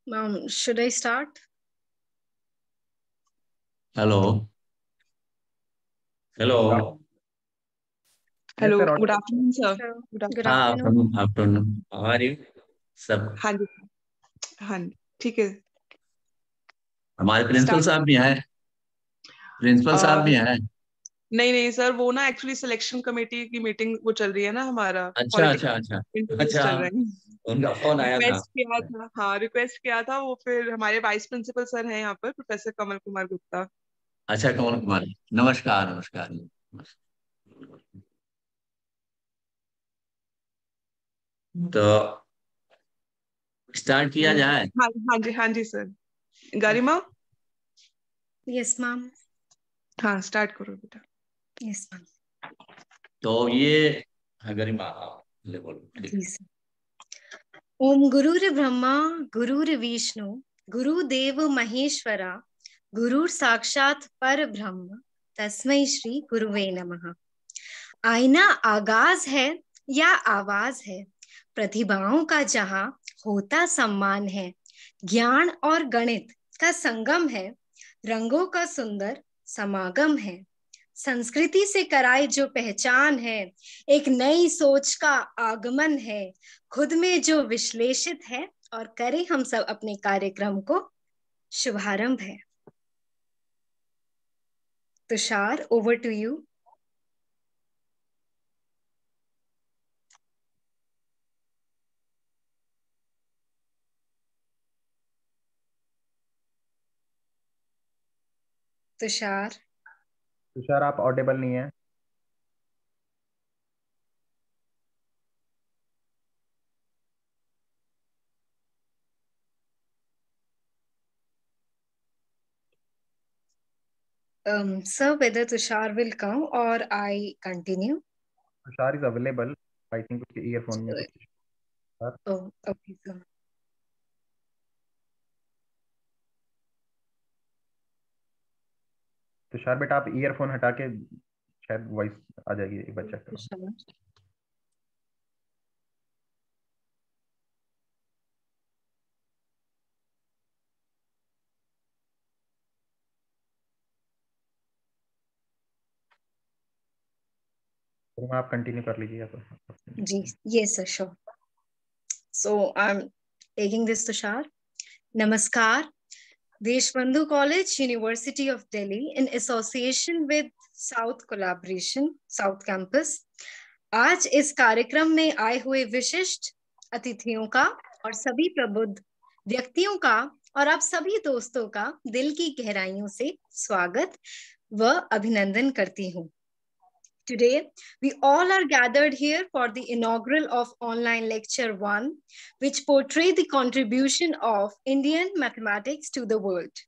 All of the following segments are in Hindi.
Should I start? Hello. Hello. Hello. Yes, sir. Good afternoon, sir. Sir, Good afternoon. good Afternoon. afternoon. Afternoon. How are you? सब हाँ जी, हाँ जी, ठीक है। हमारे प्रिंसिपल Start. साहब भी हैं। प्रिंसिपल साहब भी हैं। नहीं सर, वो ना एक्चुअली सिलेक्शन कमेटी की मीटिंग वो चल रही है ना हमारा। अच्छा। इंटरव्यूज चल रहे हैं। उनका फोन आया था। रिक्वेस्ट किया था, हाँ रिक्वेस्ट किया था वो। फिर हमारे वाइस प्रिंसिपल सर हैं यहाँ पर, प्रोफेसर कमल कुमार गुप्ता। अच्छा, कमल कुमार, नमस्कार। नमस्कार। तो स्टार्ट किया जाए। हाँ जी सर। गरिमा, Yes, ma'am. हाँ स्टार्ट करो बेटा। Yes, ma'am. तो ये गरिमा ले बोलो। जी sir. ओम गुरुर् ब्रह्मा गुरुर् विष्णु गुरुदेव महेश्वरा गुरुर साक्षात पर ब्रह्म तस्मै श्री गुरुवे नमः। आईना आगाज है या आवाज है, प्रतिभाओं का जहां होता सम्मान है। ज्ञान और गणित का संगम है, रंगों का सुंदर समागम है। संस्कृति से कराई जो पहचान है, एक नई सोच का आगमन है। खुद में जो विश्लेषित है और करें हम सब अपने कार्यक्रम को शुभारंभ है। Tushar, over to you. Tushar, आप ऑडिबल नहीं है। Sir, whether Tushar will come or I continue? Tushar is available. I think उसके ईयरफोन में कुछ। Oh, okay, sir. तुषार बेटा, आप ईयरफोन हटा के शायद वॉइस आ जाएगी, एक बार चेक करो। Tushar. आप कंटिन्यू कर लीजिए तो। Yes, sir, sure. So I'm taking this, Tushar. Namaskar. Deshbandhu College, University of Delhi, in association with South Collaboration, South Campus, आज इस कार्यक्रम में आए हुए विशिष्ट अतिथियों का और सभी प्रबुद्ध व्यक्तियों का और आप सभी दोस्तों का दिल की गहराइयों से स्वागत व अभिनंदन करती हूँ। Today, we all are gathered here for the inaugural of Online Lecture 1, which portray the contribution of Indian mathematics to the world.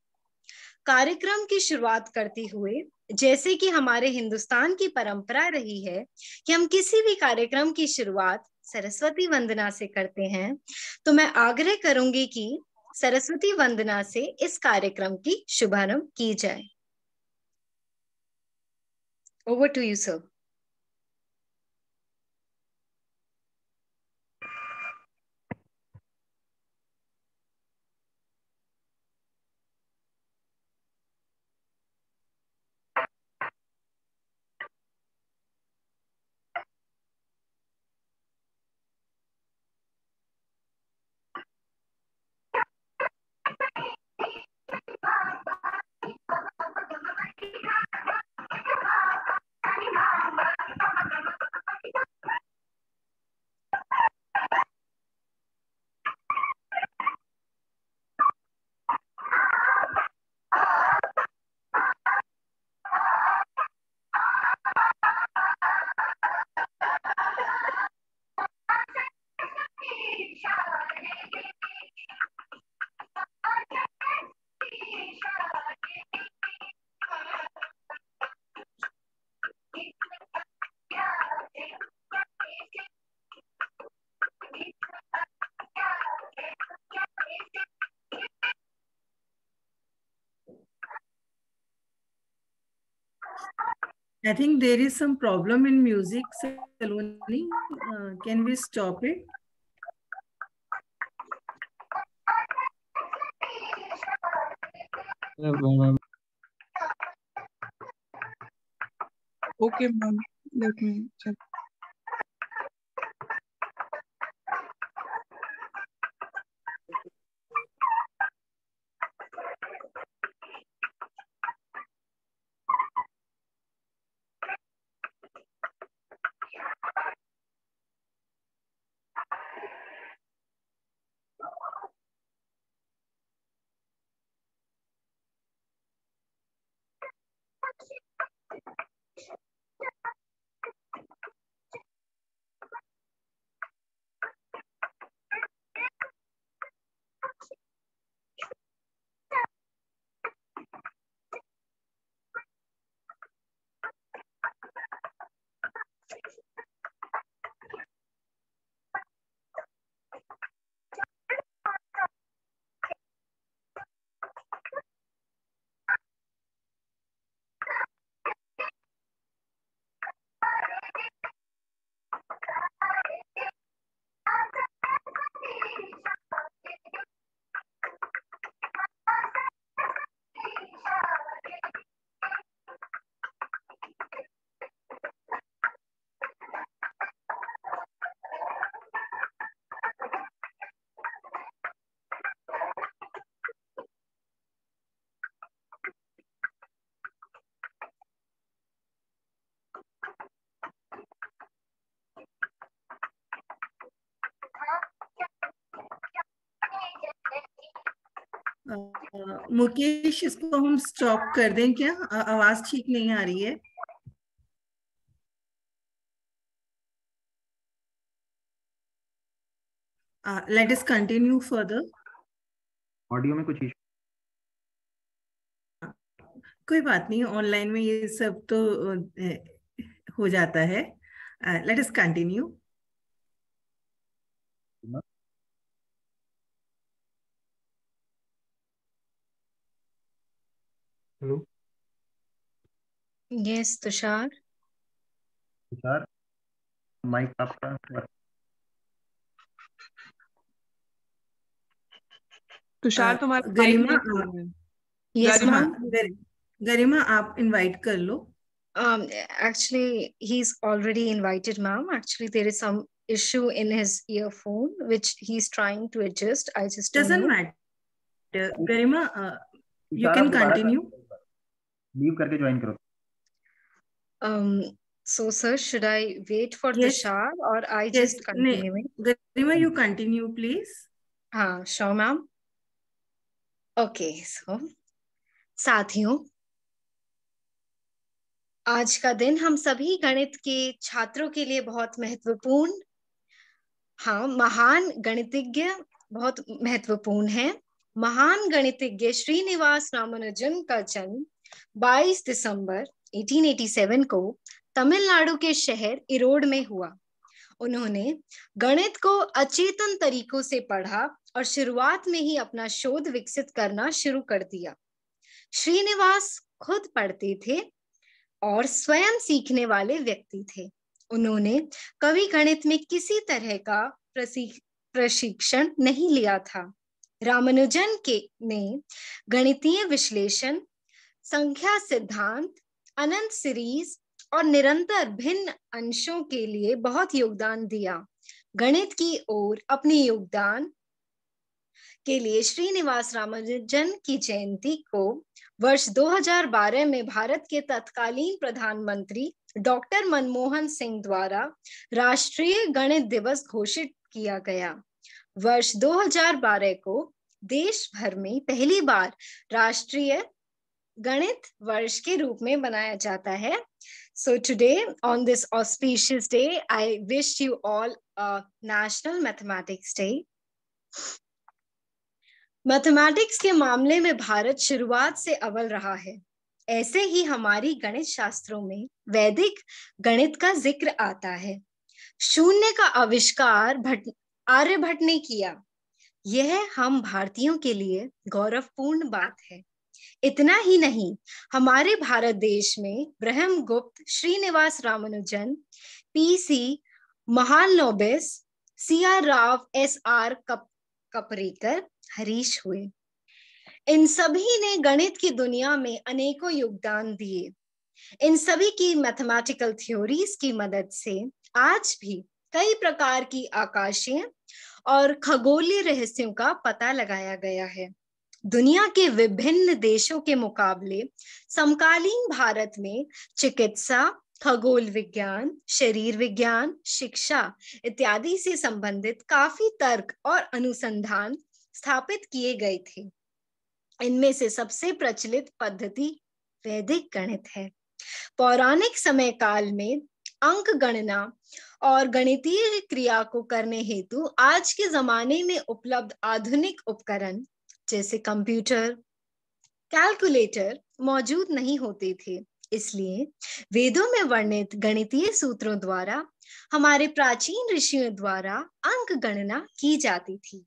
कार्यक्रम की शुरुआत करते हुए, जैसे कि हमारे हिंदुस्तान की परंपरा रही है कि हम किसी भी कार्यक्रम की शुरुआत सरस्वती वंदना से करते हैं, तो मैं आग्रह करूंगी कि सरस्वती वंदना से इस कार्यक्रम की शुभारंभ की जाए। Over to you, sir. I think there is some problem in music, Saloni. Can we stop it? Okay, ma'am. Let me check. Mukesh, इसको हम स्टॉप कर दें क्या? आवाज ठीक नहीं आ रही है। Let us continue further. Audio में कुछ इशू? कोई बात नहीं, ऑनलाइन में ये सब तो हो जाता है। Let us continue. Hello Yes, Tushar. Tushar, mike आपका तुषार तुम्हारा mic गरिमा, नहीं खुल रहा है। Yes, गरिमा? ma'am. गरिमा आप इनवाइट कर लो। Actually, he's already invited, ma'am. Actually, there is some issue in his earphone, which he's trying to adjust. I just don't doesn't know. Matter. Garima, you Tushar, can आप दोबारा कंटिन्यू। लीव करके ज्वाइन करो। So, sir, should I wait for Yes. Tushar or I Yes, just continue it? Garima, you continue, please. Sure, ma'am. Okay, so, साथियों, आज का दिन हम सभी गणित के छात्रों के लिए बहुत महत्वपूर्ण, महान गणितज्ञ बहुत महत्वपूर्ण है। महान गणितज्ञ श्रीनिवास रामानुजन का जन्म 22 दिसंबर 1887 को तमिलनाडु के शहर इरोड में हुआ। उन्होंने गणित को अचेतन तरीकों से पढ़ा और शुरुआत में ही अपना शोध विकसित करना शुरू कर दिया। श्रीनिवास खुद पढ़ते थे और स्वयं सीखने वाले व्यक्ति थे। उन्होंने कभी गणित में किसी तरह का प्रशिक्षण नहीं लिया था। रामानुजन ने गणितीय विश्लेषण, संख्या सिद्धांत, अनंत सीरीज और निरंतर भिन्न अंशों के लिए बहुत योगदान दिया। गणित की ओर अपने योगदान के लिए श्रीनिवास रामानुजन की जयंती को वर्ष 2012 में भारत के तत्कालीन प्रधानमंत्री डॉक्टर मनमोहन सिंह द्वारा राष्ट्रीय गणित दिवस घोषित किया गया। वर्ष 2012 को देश भर में पहली बार राष्ट्रीय गणित वर्ष के रूप में मनाया जाता है। So today, on this auspicious day, I wish you all a National Mathematics Day. Mathematics के मामले में भारत शुरुआत से अव्वल रहा है। ऐसे ही हमारी गणित शास्त्रों में वैदिक गणित का जिक्र आता है। शून्य का आविष्कार आर्यभट्ट ने किया। यह हम भारतीयों के लिए गौरवपूर्ण बात है। इतना ही नहीं, हमारे भारत देश में Brahmagupta, Srinivasa Ramanujan, PC Mahalanobis, CR Rao, SR Kaprekar, Harish हुए। इन सभी ने गणित की दुनिया में अनेकों योगदान दिए। इन सभी की मैथमेटिकल थ्योरीज की मदद से आज भी कई प्रकार की आकाशीय और खगोलीय रहस्यों का पता लगाया गया है। दुनिया के विभिन्न देशों के मुकाबले समकालीन भारत में चिकित्सा, खगोल विज्ञान, शरीर विज्ञान, शिक्षा इत्यादि से संबंधित काफी तर्क और अनुसंधान स्थापित किए गए थे। इनमें से सबसे प्रचलित पद्धति वैदिक गणित है। पौराणिक समय काल में अंक गणना और गणितीय क्रिया को करने हेतु आज के जमाने में उपलब्ध आधुनिक उपकरण जैसे कंप्यूटर, कैलकुलेटर मौजूद नहीं होते थे। इसलिए वेदों में वर्णित गणितीय सूत्रों द्वारा हमारे प्राचीन ऋषियों द्वारा अंक गणना की जाती थी।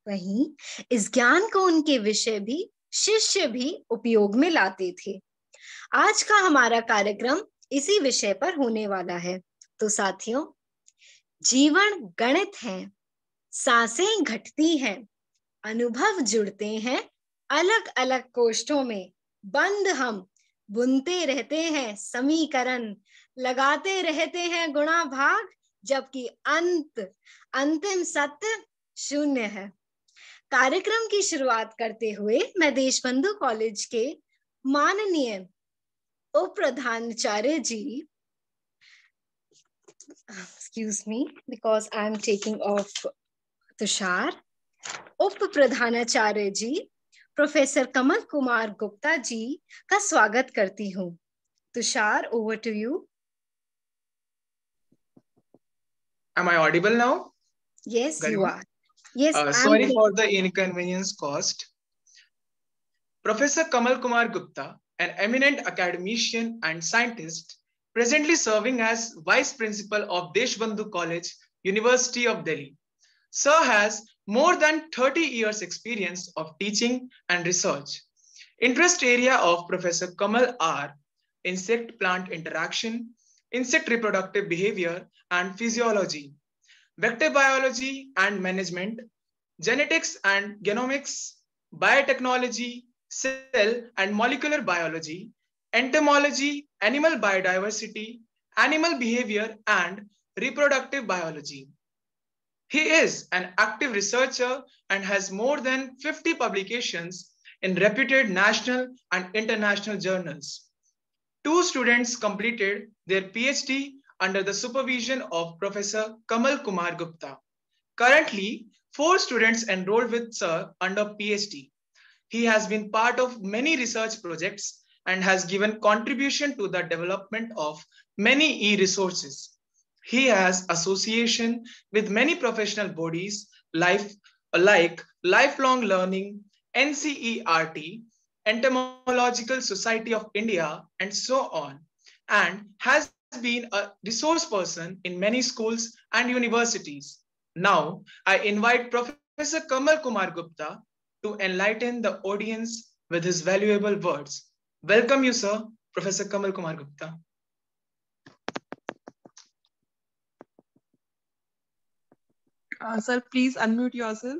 वहीं इस ज्ञान को उनके विषय भी शिष्य भी उपयोग में लाते थे। आज का हमारा कार्यक्रम इसी विषय पर होने वाला है। तो साथियों, जीवन गणित है, सांसें घटती हैं, अनुभव जुड़ते हैं अलग अलग कोष्ठों में, बंद हम बुनते रहते हैं समीकरण, लगाते रहते हैं गुणा भाग, जबकि अंतिम सत्य शून्य है। कार्यक्रम की शुरुआत करते हुए मैं देशबंधु कॉलेज के माननीय उप प्रधानाचार्य जी, excuse me because I am taking off Tushar, उप प्रधानाचार्य जी प्रोफेसर कमल कुमार गुप्ता जी का स्वागत करती हूँ। Tushar, over to you. Am I audible now? Yes, Garima? you are. Yes, Sorry for the inconvenience caused. Professor Kamal Kumar Gupta, an eminent academician and scientist, presently serving as Vice Principal of Deshbandhu College, University of Delhi. Sir has more than 30 years experience of teaching and research. Interest area of Professor Kamal are insect-plant interaction, insect reproductive behavior and physiology, vector biology and management, genetics and genomics, biotechnology, cell and molecular biology, entomology, animal biodiversity, animal behavior, and reproductive biology. He is an active researcher and has more than 50 publications in reputed national and international journals. 2 students completed their PhD under the supervision of Professor Kamal Kumar Gupta. Currently, 4 students enrolled with Sir under PhD. He has been part of many research projects and has given contribution to the development of many e-resources. He has association with many professional bodies like Lifelong Learning, NCERT, Entomological Society of India, and so on, and has been a resource person in many schools and universities. Now, I invite Professor Kamal Kumar Gupta to enlighten the audience with his valuable words. Welcome you, sir, Professor Kamal Kumar Gupta. Sir, please unmute yourself.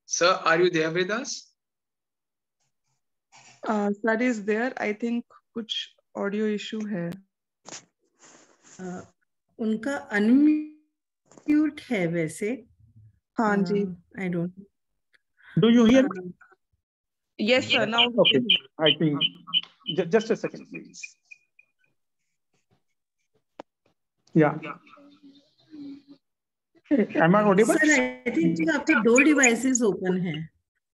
Sir, are you there with us? Sir is there. I think कुछ audio issue है. उनका अनम्यूट है वैसे. हाँ जी. I don't. Do you hear me? Yes, sir. Now. Okay. I think just a second, please. Yeah. Am I audible? Sir, I think आपके 2 devices open हैं.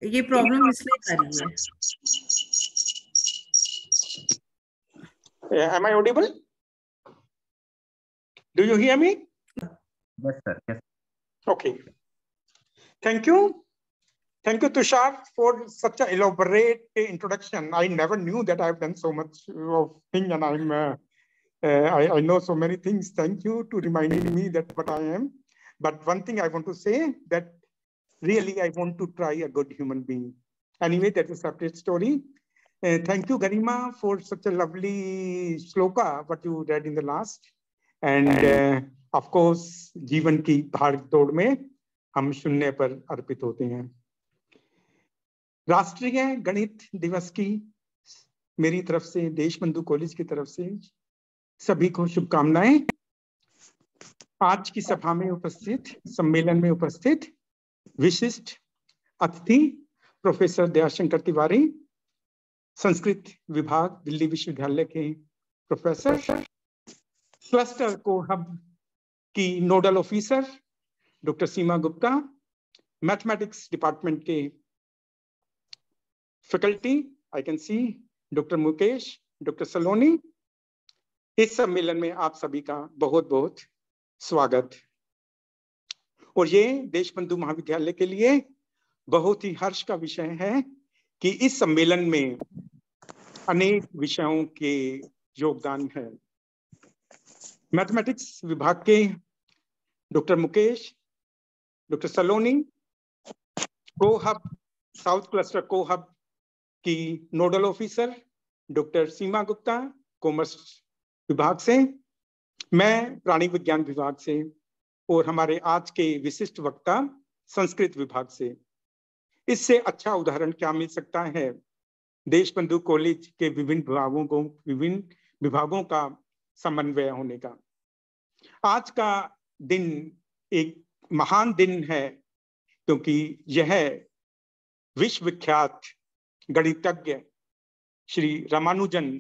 ये problem इसलिए आ रही है. Am I audible? Do you hear me? Yes, sir. Yes. Okay. Thank you. Thank you, Tushar, for such an elaborate introduction. I never knew that I've done so much of thing, and I know so many things. Thank you to reminding me that what I am. But one thing I want to say, that really I want to try a good human being. Anyway, that's a separate story. Thank you, Garima, for such a lovely shloka, what you read in the last. And of course, जीवन की भाग दौड़ में हम शून्य पर अर्पित होते हैं। राष्ट्रीय गणित दिवस की मेरी तरफ से, देशबंधु कॉलेज की तरफ से सभी को शुभकामनाएं। आज की सभा में उपस्थित, सम्मेलन में उपस्थित विशिष्ट अतिथि प्रोफेसर दयाशंकर तिवारी, संस्कृत विभाग दिल्ली विश्वविद्यालय के प्रोफेसर, क्लस्टर को हब की nodal officer doctor Seema Gupta, mathematics department के faculty I can see doctor Mukesh, doctor Saloni. इस सम्मेलन में आप सभी का बहुत बहुत स्वागत। और ये देशबंधु महाविद्यालय के लिए बहुत ही हर्ष का विषय है कि इस सम्मेलन में अनेक विषयों के योगदान है। मैथमेटिक्स विभाग के डॉक्टर मुकेश, डॉक्टर सलोनी, कोहब साउथ क्लस्टर कोहब की nodal officer doctor Seema Gupta commerce विभाग से, मैं प्राणी विज्ञान विभाग से, और हमारे आज के विशिष्ट वक्ता संस्कृत विभाग से। इससे अच्छा उदाहरण क्या मिल सकता है देशबंधु कॉलेज के विभिन्न विभागों का समन्वय होने का। आज का दिन एक महान दिन है क्योंकि यह विश्व विख्यात गणितज्ञ श्री रामानुजन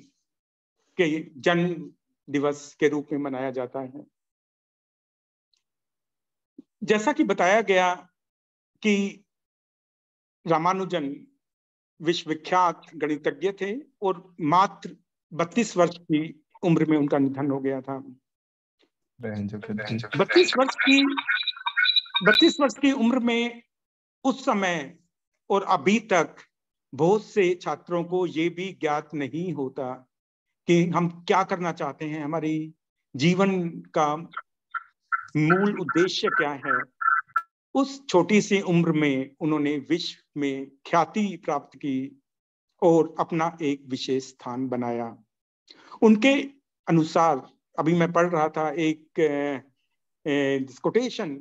के जन्म दिवस के रूप में मनाया जाता है। जैसा कि बताया गया कि रामानुजन विश्वविख्यात गणितज्ञ थे और मात्र 32 वर्ष की उम्र में उनका निधन हो गया था। 32 वर्ष की उम्र में उस समय और अभी तक बहुत से छात्रों को ये भी ज्ञात नहीं होता कि हम क्या करना चाहते हैं, हमारी जीवन का मूल उद्देश्य क्या है। उस छोटी सी उम्र में उन्होंने विश्व में ख्याति प्राप्त की और अपना एक विशेष स्थान बनाया। उनके अनुसार अभी मैं पढ़ रहा था एक कोटेशन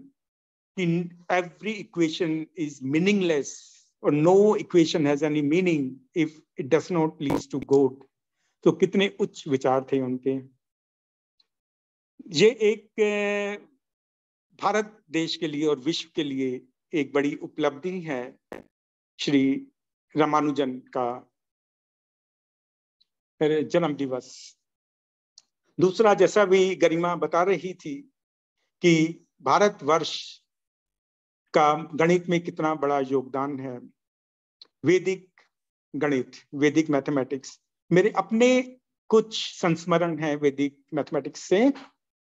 कि एवरी इक्वेशन इज मीनिंगलेस और no equation has any meaning if it does not leads to God. तो कितने उच्च विचार थे उनके। ये एक भारत देश के लिए और विश्व के लिए एक बड़ी उपलब्धि है श्री रामानुजन का जन्म दिवस। दूसरा, जैसा भी गरिमा बता रही थी कि भारतवर्ष का गणित में कितना बड़ा योगदान है। वैदिक गणित, वैदिक मैथमेटिक्स, मेरे अपने कुछ संस्मरण हैं वैदिक मैथमेटिक्स से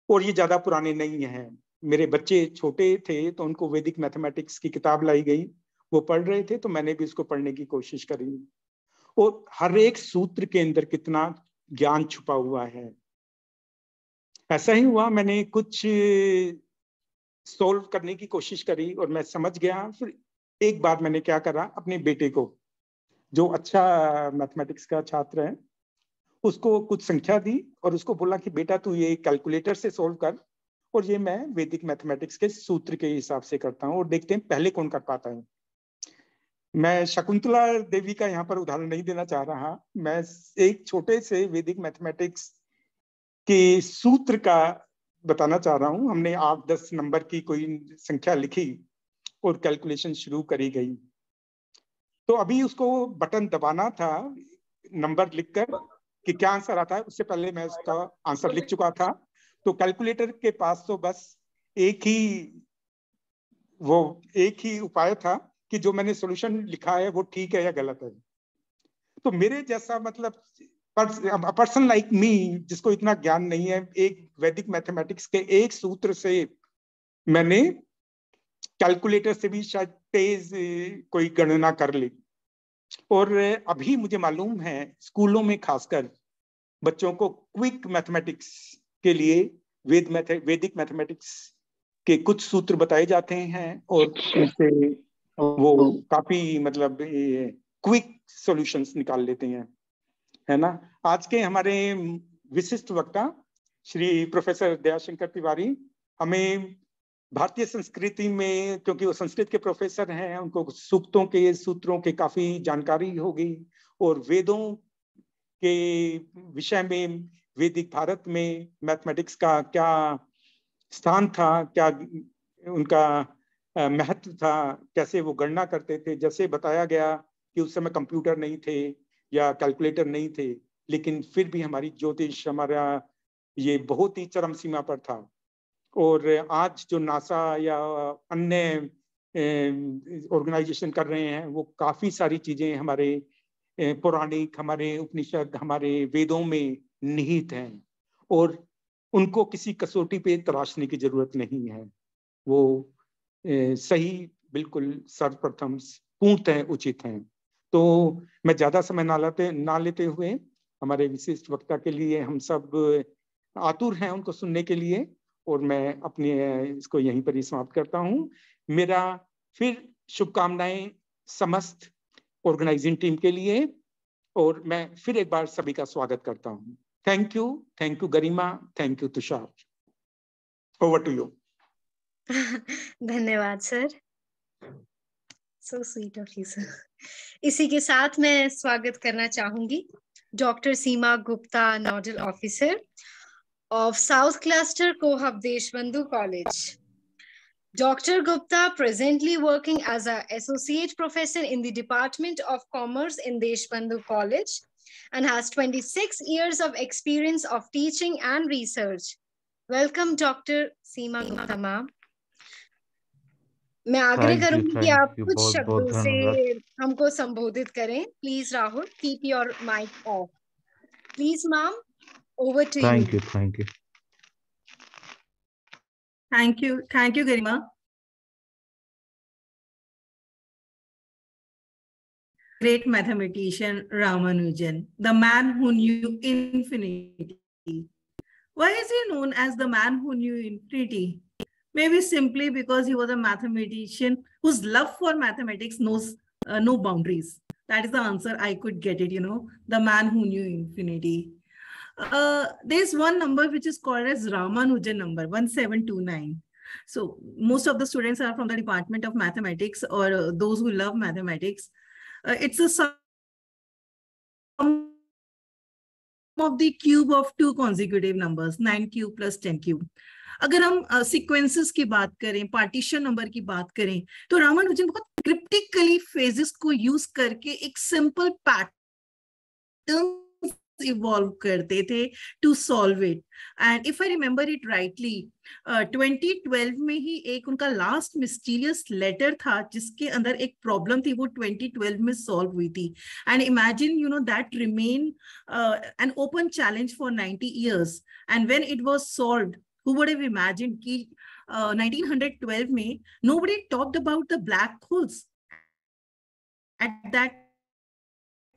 और ये ज्यादा पुराने नहीं हैं। मेरे बच्चे छोटे थे तो उनको वैदिक मैथमेटिक्स की किताब लाई गई, वो पढ़ रहे थे तो मैंने भी उसको पढ़ने की कोशिश करी। और हर एक सूत्र के अंदर कितना ज्ञान छुपा हुआ है। ऐसा ही हुआ, मैंने कुछ सोल्व करने की कोशिश करी और मैं समझ गया। फिर एक बार मैंने क्या करा, अपने बेटे को जो अच्छा मैथमेटिक्स का छात्र है उसको कुछ संख्या दी और उसको बोला कि बेटा तू ये कैलकुलेटर से सोल्व कर और ये मैं वैदिक मैथमेटिक्स के सूत्र के हिसाब से करता हूँ और देखते हैं पहले कौन कर पाता है। मैं शकुंतला देवी का यहाँ पर उदाहरण नहीं देना चाह रहा, मैं एक छोटे से वैदिक मैथमेटिक्स के सूत्र का बताना चाह रहा हूँ। हमने 8-10 नंबर की कोई संख्या लिखी और कैलकुलेशन शुरू करी गई। तो अभी उसको बटन दबाना था नंबर लिखकर कि क्या आंसर आता है, उससे पहले मैं उसका आंसर लिख चुका था। तो कैलकुलेटर के पास तो बस एक ही उपाय था कि जो मैंने सॉल्यूशन लिखा है वो ठीक है या गलत है। तो मेरे जैसा मतलब पर्सन लाइक मी जिसको इतना ज्ञान नहीं है, एक वैदिक मैथमेटिक्स के एक सूत्र से मैंने कैलकुलेटर से भी शायद तेज कोई गणना कर ले। और अभी मुझे मालूम है स्कूलों में खासकर बच्चों को क्विक मैथमेटिक्स के लिए वैदिक मैथमेटिक्स के कुछ सूत्र बताए जाते हैं और उनसे वो काफी मतलब क्विक सॉल्यूशंस निकाल लेते हैं, है ना। आज के हमारे विशिष्ट वक्ता श्री प्रोफेसर दयाशंकर तिवारी हमें भारतीय संस्कृति में, क्योंकि वो संस्कृत के प्रोफेसर हैं, उनको सूक्तों के सूत्रों के काफी जानकारी होगी और वेदों के विषय में वैदिक भारत में मैथमेटिक्स का क्या स्थान था, क्या उनका महत्व था, कैसे वो गणना करते थे। जैसे बताया गया कि उस समय कंप्यूटर नहीं थे या कैलकुलेटर नहीं थे, लेकिन फिर भी हमारी ज्योतिष, हमारा ये बहुत ही चरम सीमा पर था। और आज जो नासा या अन्य ऑर्गेनाइजेशन कर रहे हैं, वो काफी सारी चीजें हमारे पौराणिक, हमारे उपनिषद, हमारे वेदों में निहित हैं और उनको किसी कसौटी पे तराशने की जरूरत नहीं है। वो सही, बिल्कुल सर्वप्रथम पूर्णतः उचित हैं। तो मैं ज्यादा समय ना लेते हुए हमारे विशिष्ट वक्ता के लिए हम सब आतुर हैं उनको सुनने के लिए, और मैं अपने इसको यहीं पर ही समाप्त करता हूँ। मेरा फिर शुभकामनाएं समस्त ऑर्गेनाइजिंग टीम के लिए, और मैं फिर एक बार सभी का स्वागत करता हूँ। Thank you Garima, thank you Tushar. Over to you. धन्यवाद sir, so sweet of you sir. इसी के साथ मैं स्वागत करना चाहूंगी doctor Seema Gupta, nodal officer of South Cluster Kohab Deshbandhu College. Dr. Gupta presently working as an associate professor in the Department of Commerce in Deshbandhu College and has 26 years of experience of teaching and research. Welcome Dr. Seema Gupta ma'am. मैं आग्रह करूंगी कि आप कुछ शब्दों से हमको संबोधित करें। Please Rahul, keep your mic off. Please ma'am. Over to you. Thank you. Thank you, Garima. Great mathematician Ramanujan, the man who knew infinity. Why is he known as the man who knew infinity? Maybe simply because he was a mathematician whose love for mathematics knows no boundaries. That is the answer I could get it, the man who knew infinity. There's one number which is called as Ramanujan number, 1729. So most of the students are from the Department of Mathematics or those who love mathematics. It's a sum of the cube of two consecutive numbers, 9 cube plus 10 cube. अगर हम सीक्वेंसेस की बात करें, पार्टीशन नंबर की बात करें, तो रामानुजन बहुत क्रिप्टिकली फेजेस को यूज करके एक सिंपल पैटर्न इवॉल्व करते थे to solve it. And if I remember it rightly, 2012 में ही एक उनका लास्ट मिस्टीरियस लेटर था जिसके अंदर एक प्रॉब्लम थी, वो 2012 में सॉल्व हुई थी। And imagine that remain an open challenge for 90 years, and when it was solved, who would have imagined कि 1912 में nobody talked about the black holes at that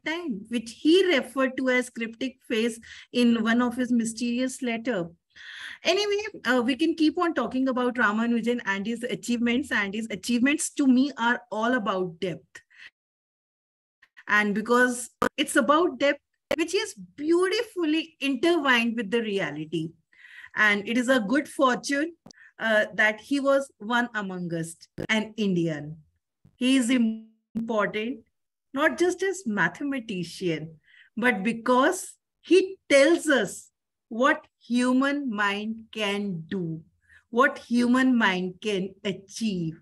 time, which he referred to as cryptic phase in one of his mysterious letter. Anyway, we can keep on talking about Ramanujan and his achievements to me are all about depth. And because it's about depth, which is beautifully intertwined with the reality. And it is a good fortune that he was one among us, an Indian. He is important, not just as mathematician, but because he tells us what human mind can do, what human mind can achieve.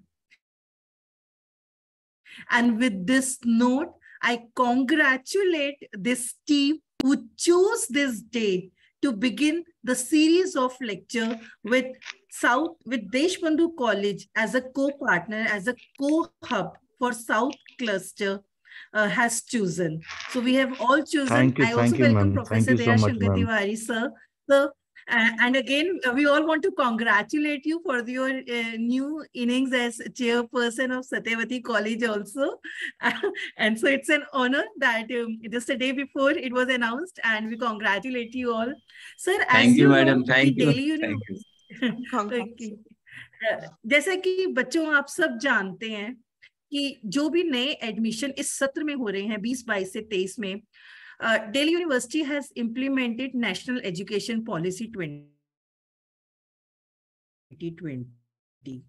And with this note, I congratulate this team who chose this day to begin the series of lecture with Deshbandhu College as a co-partner, as a co-hub for South Cluster has chosen. So we have all chosen. I also welcome Professor Dayashankar Tiwari, sir. And again, we all want to congratulate you for your new innings as chairperson of Satyavati College also. And so it's an honor that just a day before it was announced, and we congratulate you all. Sir, Thank as you, you madam. know, Thank the you. Delhi Thank you. Okay. जैसा कि बच्चों आप सब जानते हैं कि जो भी नए एडमिशन इस सत्र में हो रहे हैं 2022 से 23 में, Delhi University has implemented National Education Policy 2020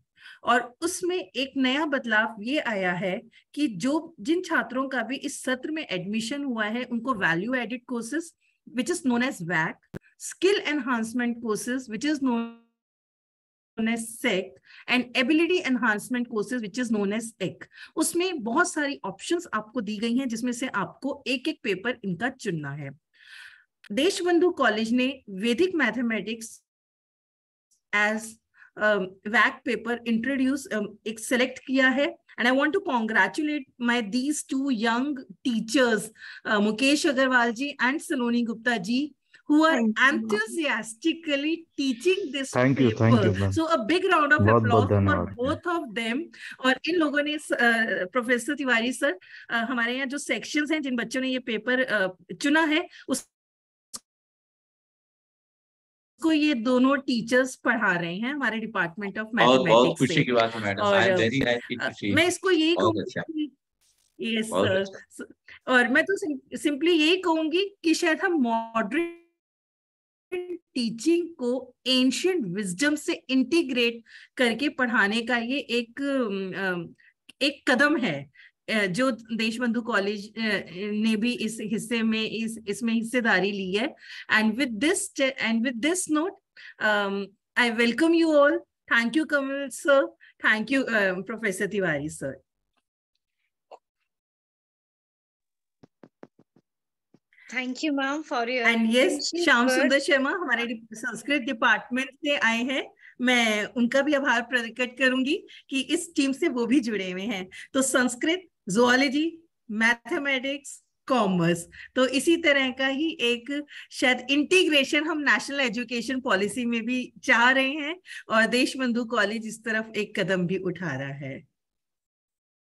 और उसमें एक नया बदलाव ये आया है कि जिन छात्रों का भी इस सत्र में एडमिशन हुआ है उनको value added courses which is known as VAC, skill enhancement courses which is known as SEC, and ability enhancement courses which is known as EC. उसमें बहुत सारी ऑप्शंस आपको दी गई हैं जिसमें से आपको एक एक पेपर इनका चुनना है. देशबंधु कॉलेज ने Vedic mathematics as WAC paper introduce एक सेलेक्ट किया है, and I want to congratulate these two young teachers, Mukesh Agarwal ji and Saloni Gupta ji, who are enthusiastically teaching this paper. Thank you, ma'am. So a big round of बहुत applause for धन्यवाद. both of them. और इन लोगों ने प्रोफेसर तिवारी सर, हमारे यहाँ जो सेक्शंस हैं जिन बच्चों ने ये पेपर चुना है को ये दोनों टीचर्स पढ़ा रहे हैं हमारे डिपार्टमेंट ऑफ मैथमेटिक्स बहुत खुशी की बात है madam. I am very happy to see. मैं इसको यही अच्छा. कहूंगी, यस सर, और मैं तो सिंपली यही कहूंगी कि शायद हम मॉडर्न टीचिंग को एंशिएंट विजडम से इंटीग्रेट करके पढ़ाने का ये एक कदम है जो देशबंधु कॉलेज ने भी इस हिस्से में इसमें हिस्सेदारी ली है. And with this note I welcome you all. Thank you Kamal sir, thank you professor Tiwari sir. Thank you, ma'am, for your and yes, Shyam words. सुंदर शर्मा हमारे संस्कृत डिपार्टमेंट से आए हैं. मैं उनका भी आभार प्रकट करूंगी कि इस टीम से वो भी जुड़े हुए हैं. तो संस्कृत, ज़ूलॉजी, मैथमेटिक्स, कॉमर्स, तो इसी तरह का ही एक शायद इंटीग्रेशन हम नेशनल एजुकेशन पॉलिसी में भी चाह रहे हैं और देशबंधु कॉलेज इस तरफ एक कदम भी उठा रहा है.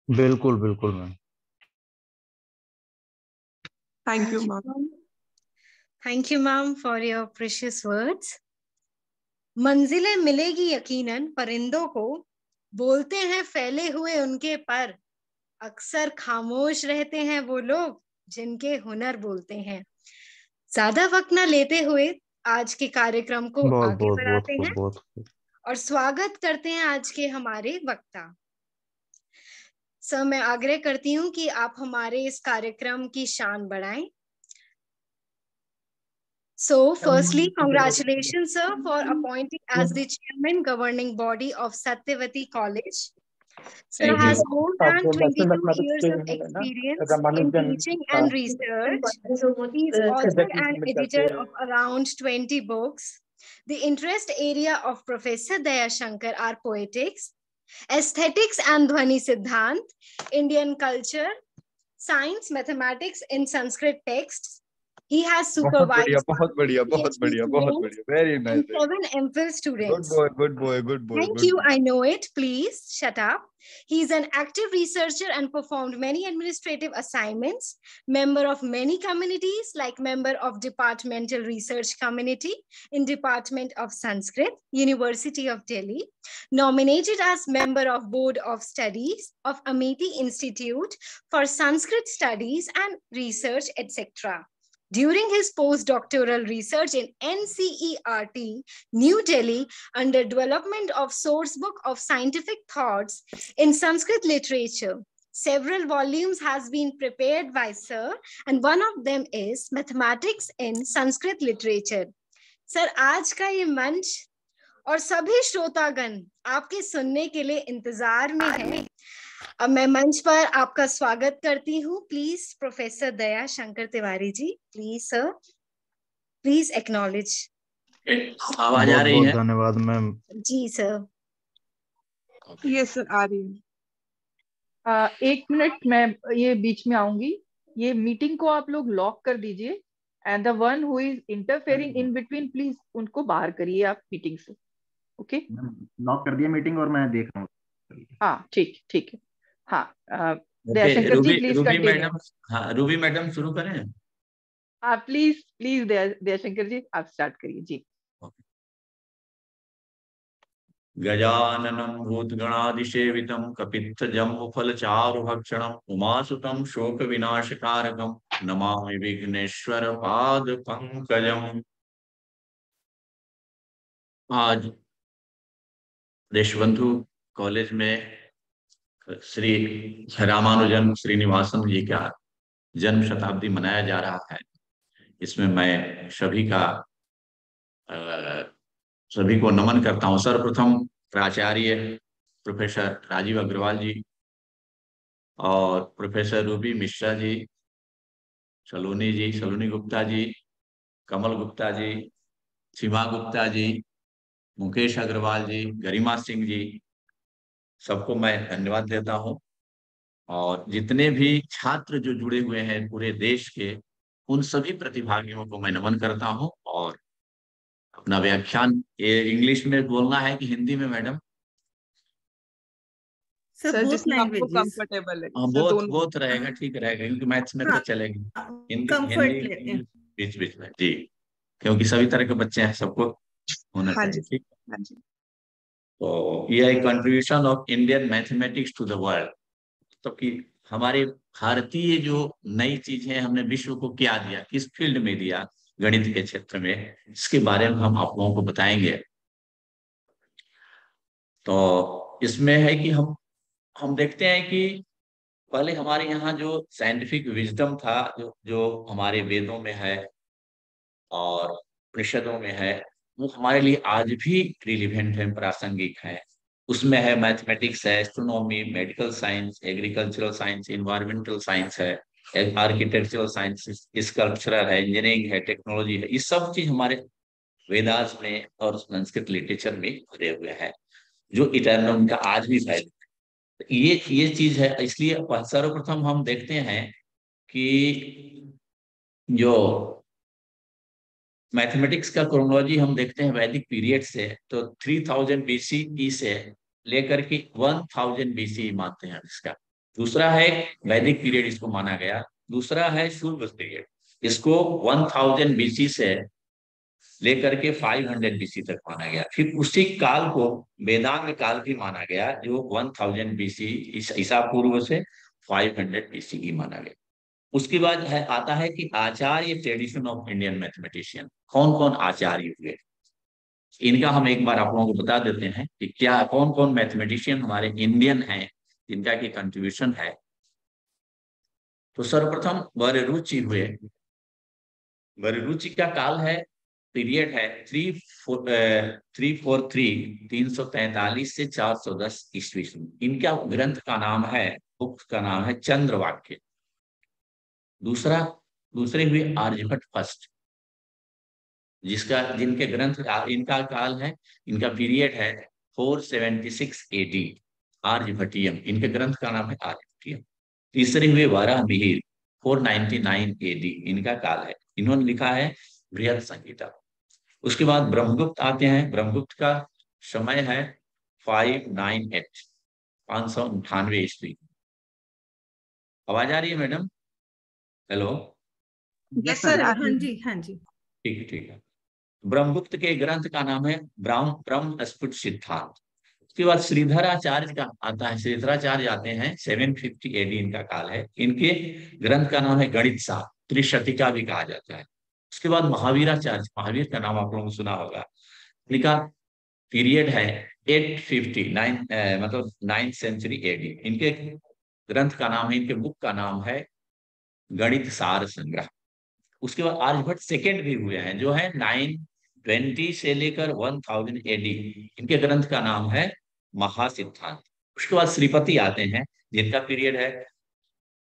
बिल्कुल बिल्कुल ma'am. Thank you, ma'am. Thank you, ma'am, for your precious words. मंजिलें मिलेगी यकीनन परिंदों को, बोलते हैं फैले हुए उनके पर, अक्सर खामोश रहते हैं वो लोग जिनके हुनर बोलते हैं. ज्यादा वक्त न लेते हुए आज के कार्यक्रम को आगे बढ़ाते हैं और स्वागत करते हैं आज के हमारे वक्ता. सर, मैं आग्रह करती हूँ कि आप हमारे इस कार्यक्रम की शान बढ़ाएं. So, firstly, congratulations, sir, for appointing as the chairman governing body of Satyavati College. Sir has more than 22 years of experience in teaching and research. He is author and editor of around 20 books. The interest area of Professor Daya Shankar are poetics, aesthetics and Dhwani Siddhant, Indian culture, science, mathematics in Sanskrit texts. He has supervised बहुत बढ़िया very nice. 7 MPhil students. Good boy. Thank you. I know it. Please shut up. He is an active researcher and performed many administrative assignments. Member of many communities, like member of Departmental Research Committee in Department of Sanskrit, University of Delhi. Nominated as member of Board of Studies of Amity Institute for Sanskrit Studies and Research, etc. During his postdoctoral research in NCERT, New Delhi, under development of source book of scientific thoughts in Sanskrit literature, several volumes has been prepared by Sir, and one of them is Mathematics in Sanskrit Literature. Sir, आज का ये मंच और सभी श्रोतागण आपके सुनने के लिए इंतजार में है. अब मैं मंच पर आपका स्वागत करती हूँ. Please professor Daya Shankar Tiwari ji, please sir, please acknowledge. आवाज आ रही है? धन्यवाद मैम. जी सर. यस सर, आ रही है. 1 मिनट, मैं ये बीच में आऊंगी. ये मीटिंग को आप लोग लॉक कर दीजिए and the one who is interfering in between, please उनको बाहर करिए आप मीटिंग से। ओके, लॉक कर दिया मीटिंग और मैं देख रहा हूँ। हाँ ठीक ठीक है। हाँ okay, Dayashankar ji Ruby please Ruby continue. Madam, हाँ रूबी मैडम शुरू करें। हाँ प्लीज प्लीज दयाशंकर जी आप स्टार्ट करिए जी। गजाननं भूतगणादिसेवितं कपित्थजम्बुफलचारुभक्षणम् उमासुतं शोकविनाशकारकं नमामि विघ्नेश्वरपादपङ्कजम्। आज देशबंधु कॉलेज में श्री रामानुजन श्रीनिवासन जी का जन्म शताब्दी मनाया जा रहा है। इसमें मैं सभी को नमन करता हूँ। सर्वप्रथम प्राचार्य प्रोफेसर राजीव अग्रवाल जी और प्रोफेसर रूबी मिश्रा जी, सलोनी गुप्ता जी, कमल गुप्ता जी, सीमा गुप्ता जी, मुकेश अग्रवाल जी, गरिमा सिंह जी, सबको मैं धन्यवाद देता हूँ। और जितने भी छात्र जो जुड़े हुए हैं पूरे देश के, उन सभी प्रतिभागियों को मैं नमन करता हूँ। और अपना व्याख्यान ये इंग्लिश में बोलना है कि हिंदी में मैडम? सर बोथ जिसमें आपको लैंग्वेजेस कंफर्टेबल है हाँ, सर, बहुत दोनों। बहुत रहेगा, ठीक रहेगा, क्योंकि मैथ्स में तो चलेगी हिंदी कंफर्ट हिंदी लेते हैं। इंग्लिश बीच बीच में जी, क्योंकि सभी तरह के बच्चे हैं, सबको होना हाँ चाहिए। जी, ठीक, हाँ जी। तो ये है contribution of Indian mathematics to the world. तो कि हमारे भारतीय जो नई चीजें हमने विश्व को क्या दिया, किस फील्ड में दिया, गणित के क्षेत्र में, इसके बारे में हम आप लोगों को बताएंगे। तो इसमें है कि हम देखते हैं कि पहले हमारे यहाँ जो साइंटिफिक विजडम था, जो जो हमारे वेदों में है और उपनिषदों में है, वो हमारे लिए आज भी रिलीवेंट है, प्रासंगिक है। उसमें है मैथमेटिक्स है, astronomy, medical science, agricultural science, environmental science है, आर्किटेक्चरल साइंस, स्कल्पचरल है, इंजीनियरिंग है, टेक्नोलॉजी है। ये सब चीज हमारे वेदास में और संस्कृत लिटरेचर में भरे हुए हैं, जो इटर्नल उनका आज भी वैल्यू। ये चीज है। इसलिए सर्वप्रथम हम देखते हैं कि जो मैथमेटिक्स का क्रोनोलॉजी हम देखते हैं वैदिक पीरियड से, तो 3000 BCE से लेकर के 1000 BCE मानते हैं इसका। दूसरा है वैदिक पीरियड, इसको माना गया। दूसरा है शूद्र पीरियड, इसको 1000 BC से लेकर के 500 BC तक माना गया। फिर उसी काल को वेदांग काल भी माना गया, जो 1000 BC ईसा पूर्व से 500 BCE माना गया। उसके बाद आता है कि आचार्य ट्रेडिशन ऑफ इंडियन मैथमेटिशियन। कौन कौन आचार्य हुए, इनका हम एक बार आप लोगों को बता देते हैं कि क्या कौन कौन मैथमेटिशियन हमारे इंडियन हैं, जिनका की कंट्रीब्यूशन है। तो सर्वप्रथम वररुचि हुए। वररुचि का काल है, पीरियड है 343 से 410 ईस्वी। इनका ग्रंथ का नाम है, बुक का नाम है चंद्रवाक्य। दूसरे हुए आर्यभट्ट फर्स्ट, जिनके ग्रंथ, इनका काल है, इनका पीरियड है 476 AD, आर्यभट्टियम। इनके ग्रंथ का नाम है आर्यभट्टियम। तीसरे हुए वाराहमिहिर, 499 AD इनका काल है। इन्होंने लिखा है बृहद संहिता। उसके बाद ब्रह्मगुप्त आते हैं। ब्रह्मगुप्त का समय है 598 ईस्वी। आवाज आ रही है मैडम? हेलो? यस सर, हाँ जी, हाँ जी। ठीक है, ठीक है। ब्रह्मगुप्त के ग्रंथ का नाम है ब्रह्म स्फुट सिद्धांत। उसके बाद श्रीधराचार्य का आता है। श्रीधराचार्य आते हैं 750 AD इनका काल है। इनके ग्रंथ का नाम है गणित सार, त्रिशतिका भी कहा जाता है। उसके बाद महावीराचार्य, महावीर का नाम आप लोगों ने सुना होगा। इनका पीरियड है 859 मतलब 9th सेंचुरी AD। इनके ग्रंथ का नाम है, इनके बुक का नाम है गणित सार संग्रह। उसके बाद आर्यभट्ट सेकेंड भी हुए हैं, जो है 920 से लेकर 1000 AD। इनके ग्रंथ का नाम है महासिद्धांत। उसके बाद श्रीपति आते हैं, जिनका पीरियड है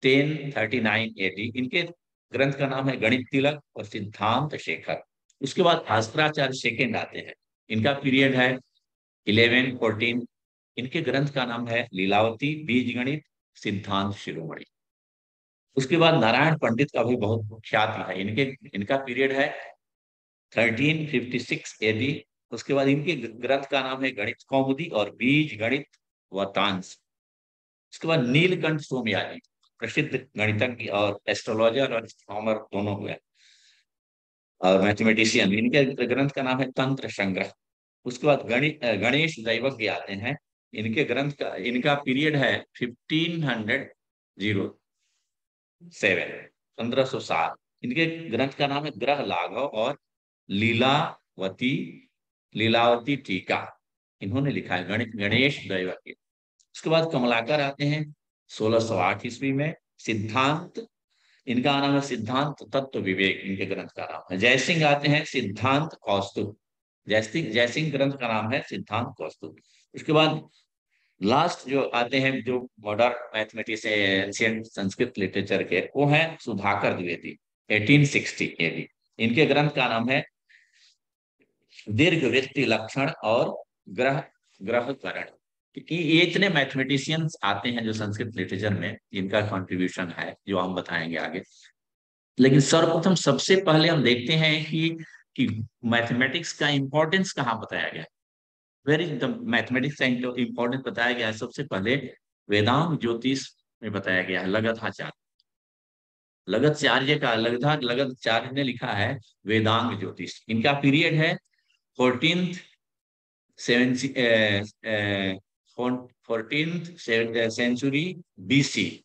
1039 AD। इनके ग्रंथ का नाम है गणित तिलक और सिद्धांत शेखर। उसके बाद भास्कराचार्य सेकेंड आते हैं। इनका पीरियड है 1114। इनके ग्रंथ का नाम है लीलावती, बीज गणित, सिद्धांत शिरोमणि। उसके बाद नारायण पंडित का भी बहुत ख्याति है। इनका पीरियड है 1356 एडी। उसके बाद इनके ग्रंथ का नाम है गणित कौमुदी और बीज गणित व तांस। उसके बाद नीलकंठ सोमयाजी प्रसिद्ध गणितज्ञ और एस्ट्रोलॉजर और एस्ट्रोनॉमर दोनों हुए और मैथमेटिशियन। इनके ग्रंथ का नाम है तंत्र संग्रह। उसके बाद गणेश दैवज्ञ आते हैं। इनके ग्रंथ का इनका पीरियड है 1507। इनके ग्रंथ का नाम है ग्रह लाघव और लीलावती टीका, इन्होंने लिखा है गणेश दैवज्ञ। उसके बाद कमलाकर आते हैं 1608 ईस्वी में। सिद्धांत, इनका नाम है सिद्धांत तत्व विवेक, इनके ग्रंथ का नाम है। जयसिंह आते हैं सिद्धांत कौस्तुभ, जयसिंह ग्रंथ का नाम है सिद्धांत कौस्तुभ। उसके बाद लास्ट जो आते हैं जो modern mathematician ancient Sanskrit literature के, वो है सुधाकर द्विवेदी 1860 एडी। इनके ग्रंथ का नाम है दीर्घ वृत्ति लक्षण और ग्रहकरण। ये इतने मैथमेटिशियंस आते हैं जो संस्कृत लिटरेचर में, इनका कंट्रीब्यूशन है जो हम बताएंगे आगे। लेकिन सर्वप्रथम सबसे पहले हम देखते हैं कि मैथमेटिक्स का इंपॉर्टेंस कहाँ बताया गया है। वेर इज द मैथमेटिक्स का इंपॉर्टेंस बताया गया है सबसे पहले वेदांत ज्योतिष में बताया गया है। लगधाचार्य का लगधाचार्य ने लिखा है वेदांग ज्योतिष। इनका पीरियड है 14th सेंचुरी BC,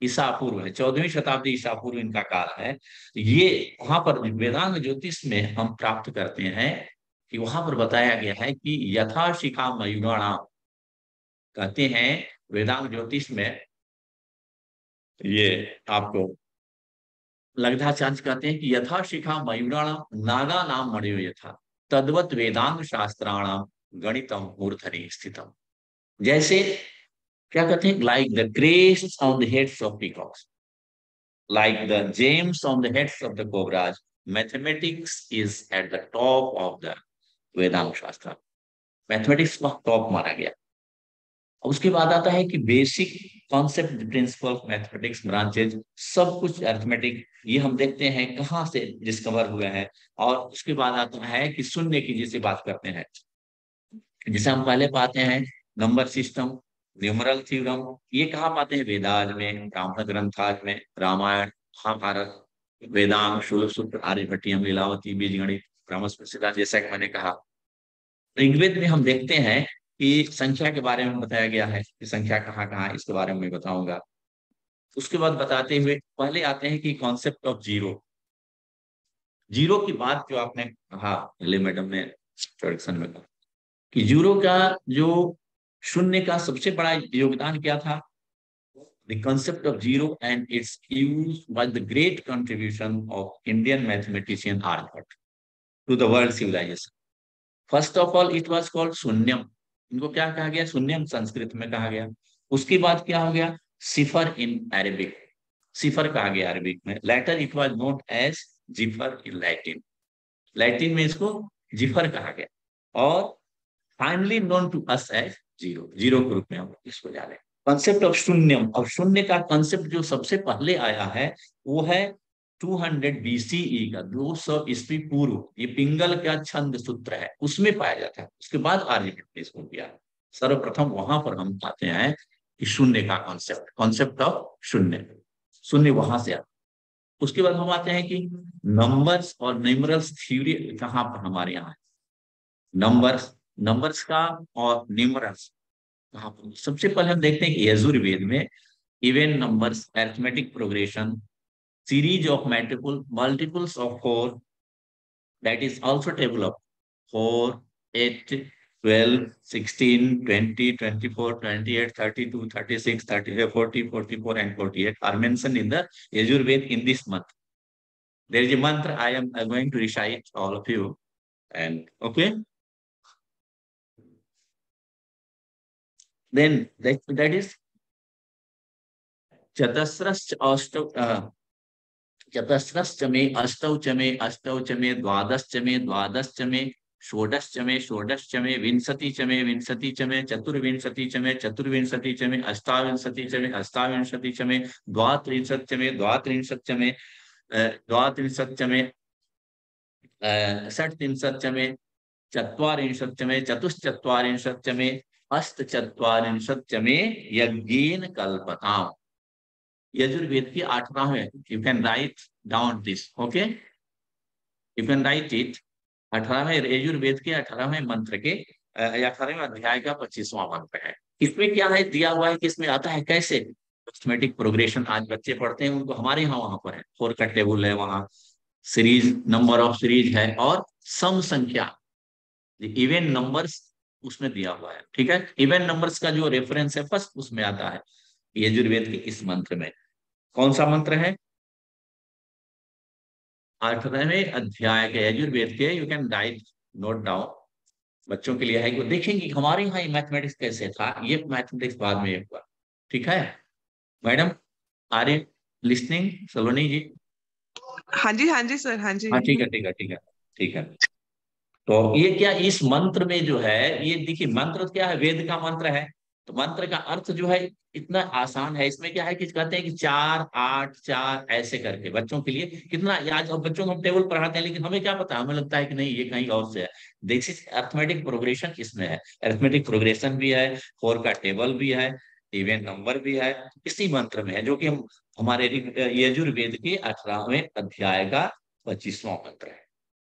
ईसा पूर्व है, 14वीं शताब्दी ईसा पूर्व इनका काल है। ये वहां पर वेदांग ज्योतिष में हम प्राप्त करते हैं कि वहां पर बताया गया है कि यथा शिखा मयूराणाम, कहते हैं वेदांग ज्योतिष में, ये आपको लगधाचार्य कहते हैं कि यथा शिखा मयूराणाम नागा नाम मणियो यथा तद्वत वेदांग शास्त्राणाम गणितम मूर्धनि स्थितम। जैसे क्या कहते हैं, like the crest on the heads of peacocks, like the gems on the heads of the cobras, mathematics is at the top of the Vedanta Shastra. Mathematics को टॉप माना गया। उसके बाद आता है कि basic concept principle mathematics branches, सब कुछ अरिथमेटिक, ये हम देखते हैं कहाँ से डिस्कवर हुए हैं। और उसके बाद आता है कि शून्य की जिसे बात करते हैं, जिसे हम पहले पाते हैं नंबर सिस्टम, न्यूमरल थ्योरम, ये कहाँ पाते हैं, वेदाज में, ब्राह्मण ग्रंथाज में, रामायण, महाभारत, वेदांग, शूलसूत्र, आर्यभट्टियम, लीलावती, बीजगणित, ब्रह्मस्पृशिला, जैसा कि मैंने कहा। ऋग्वेद में हम देखते हैं कि संख्या के बारे में बताया गया है कि संख्या कहाँ कहाँ, इसके बारे में बताऊंगा। उसके बाद बताते हुए पहले आते हैं कि कॉन्सेप्ट ऑफ जीरो। जीरो की बात जो आपने कहा पहले मैडम ने इंट्रोडक्शन में कहा कि जीरो का जो शून्य का सबसे बड़ा योगदान क्या था, the concept of zero and its use was the great contribution of Indian mathematician Aryabhatta to the world civilization. First of all, it was called शून्यम, इनको क्या कहा गया, शून्यम संस्कृत में कहा गया। उसके बाद क्या हो गया, सिफर इन अरेबिक, सिफर कहा गया अरबिक में। Later it was known as जिफर इन लैटिन, लैटिन में इसको जिफर कहा गया। और finally known to us as zero, zero के रूप में हम इसको जाने। कॉन्सेप्ट ऑफ शून्यम, और शून्य का कॉन्सेप्ट जो सबसे पहले आया है वो है 200 BCE का, 200 ईस्वी पूर्व, ये पिंगल का छंद सूत्र है उसमें पाया जाता है। उसके बाद आर्यभट्ट ने इसको किया, सर्वप्रथम वहां पर हम पाते हैं कि शून्य का कॉन्सेप्ट, कॉन्सेप्ट ऑफ शून्य, शून्य वहां से आता। उसके बाद हम आते हैं कि नंबर्स और न्यूमरल्स थ्योरी कहाँ पर हमारे यहाँ है, नंबर्स का और न्यूमरल्स कहाँ पर। सबसे पहले हम देखते हैं कि यजुर्वेद में even numbers, arithmetic progression, series of multiples of 4, that is also table of 4, 8, 12, 16, 20, 24, 28, 32, 36, 38, 40, 44 and 48 are mentioned in the Yajurved in this month. There is a mantra I am going to recite all of you, and okay. Then that is चतस्रश्च मे अष्टौ च मे अष्टौ च मे द्वादश्च मे द्वादश्च मे षोडशचमे षोडशचमे विंशतिचमे विंशतिचमे चतुर्विंशतिचमे चतुर्विंशतिचमे अष्टाविंशतिचमे अष्टाविंशतिचमे द्वात्रिंशत्चमे द्वात्रिंशत्चमे द्वात्रिंशत्चमे षट्त्रिंशत्चमे चत्वारिंशत्चमे चतुश्चत्वारिंशत्चमे अष्टचत्वारिंशत्चमे यज्ञेन कल्पताम्। यजुर्वेद की 18वें, you can write down this, okay, you can write it. 18वें यजुर्वेद के 18वें मंत्र के 18वें अध्याय का 25वां मंत्र है। इसमें क्या है दिया हुआ है कि इसमें आता है कैसे मैथमेटिक प्रोग्रेशन आज बच्चे पढ़ते हैं, उनको हमारे यहाँ वहां पर है 4 का टेबल है, वहां सीरीज नंबर ऑफ सीरीज है और सम संख्या इवन नंबर्स उसमें दिया हुआ है। ठीक है, इवन नंबर्स का जो रेफरेंस है फर्स्ट उसमें आता है यजुर्वेद के इस मंत्र में। कौन सा मंत्र है? 18वें अध्याय के यजुर्वेद के, you can right note down, बच्चों के लिए है। वो देखेंगे हमारे यहाँ मैथमेटिक्स कैसे था, ये मैथमेटिक्स बाद में हुआ। ठीक है मैडम, आर यू लिस्निंग सलोनी जी? हाँ जी सर, हाँ जी। हाँ ठीक है ठीक है ठीक है ठीक है। तो ये क्या इस मंत्र में जो है, ये देखिए मंत्र क्या है, वेद का मंत्र है, तो मंत्र का अर्थ जो है इतना आसान है। इसमें क्या है कि कहते हैं कि 4 8 4 ऐसे करके बच्चों के लिए कितना याद, और बच्चों को हम टेबल पढ़ाते हैं लेकिन हमें क्या पता, हमें लगता है कि नहीं ये कहीं और से है। देखिए अर्थमेटिक प्रोग्रेशन इसमें है, अर्थमेटिक प्रोग्रेशन भी है, 4 का टेबल भी है, इवन नंबर भी है, इसी मंत्र में है, जो कि हम हमारे यजुर्वेद के 18वें अध्याय का 25वां मंत्र है।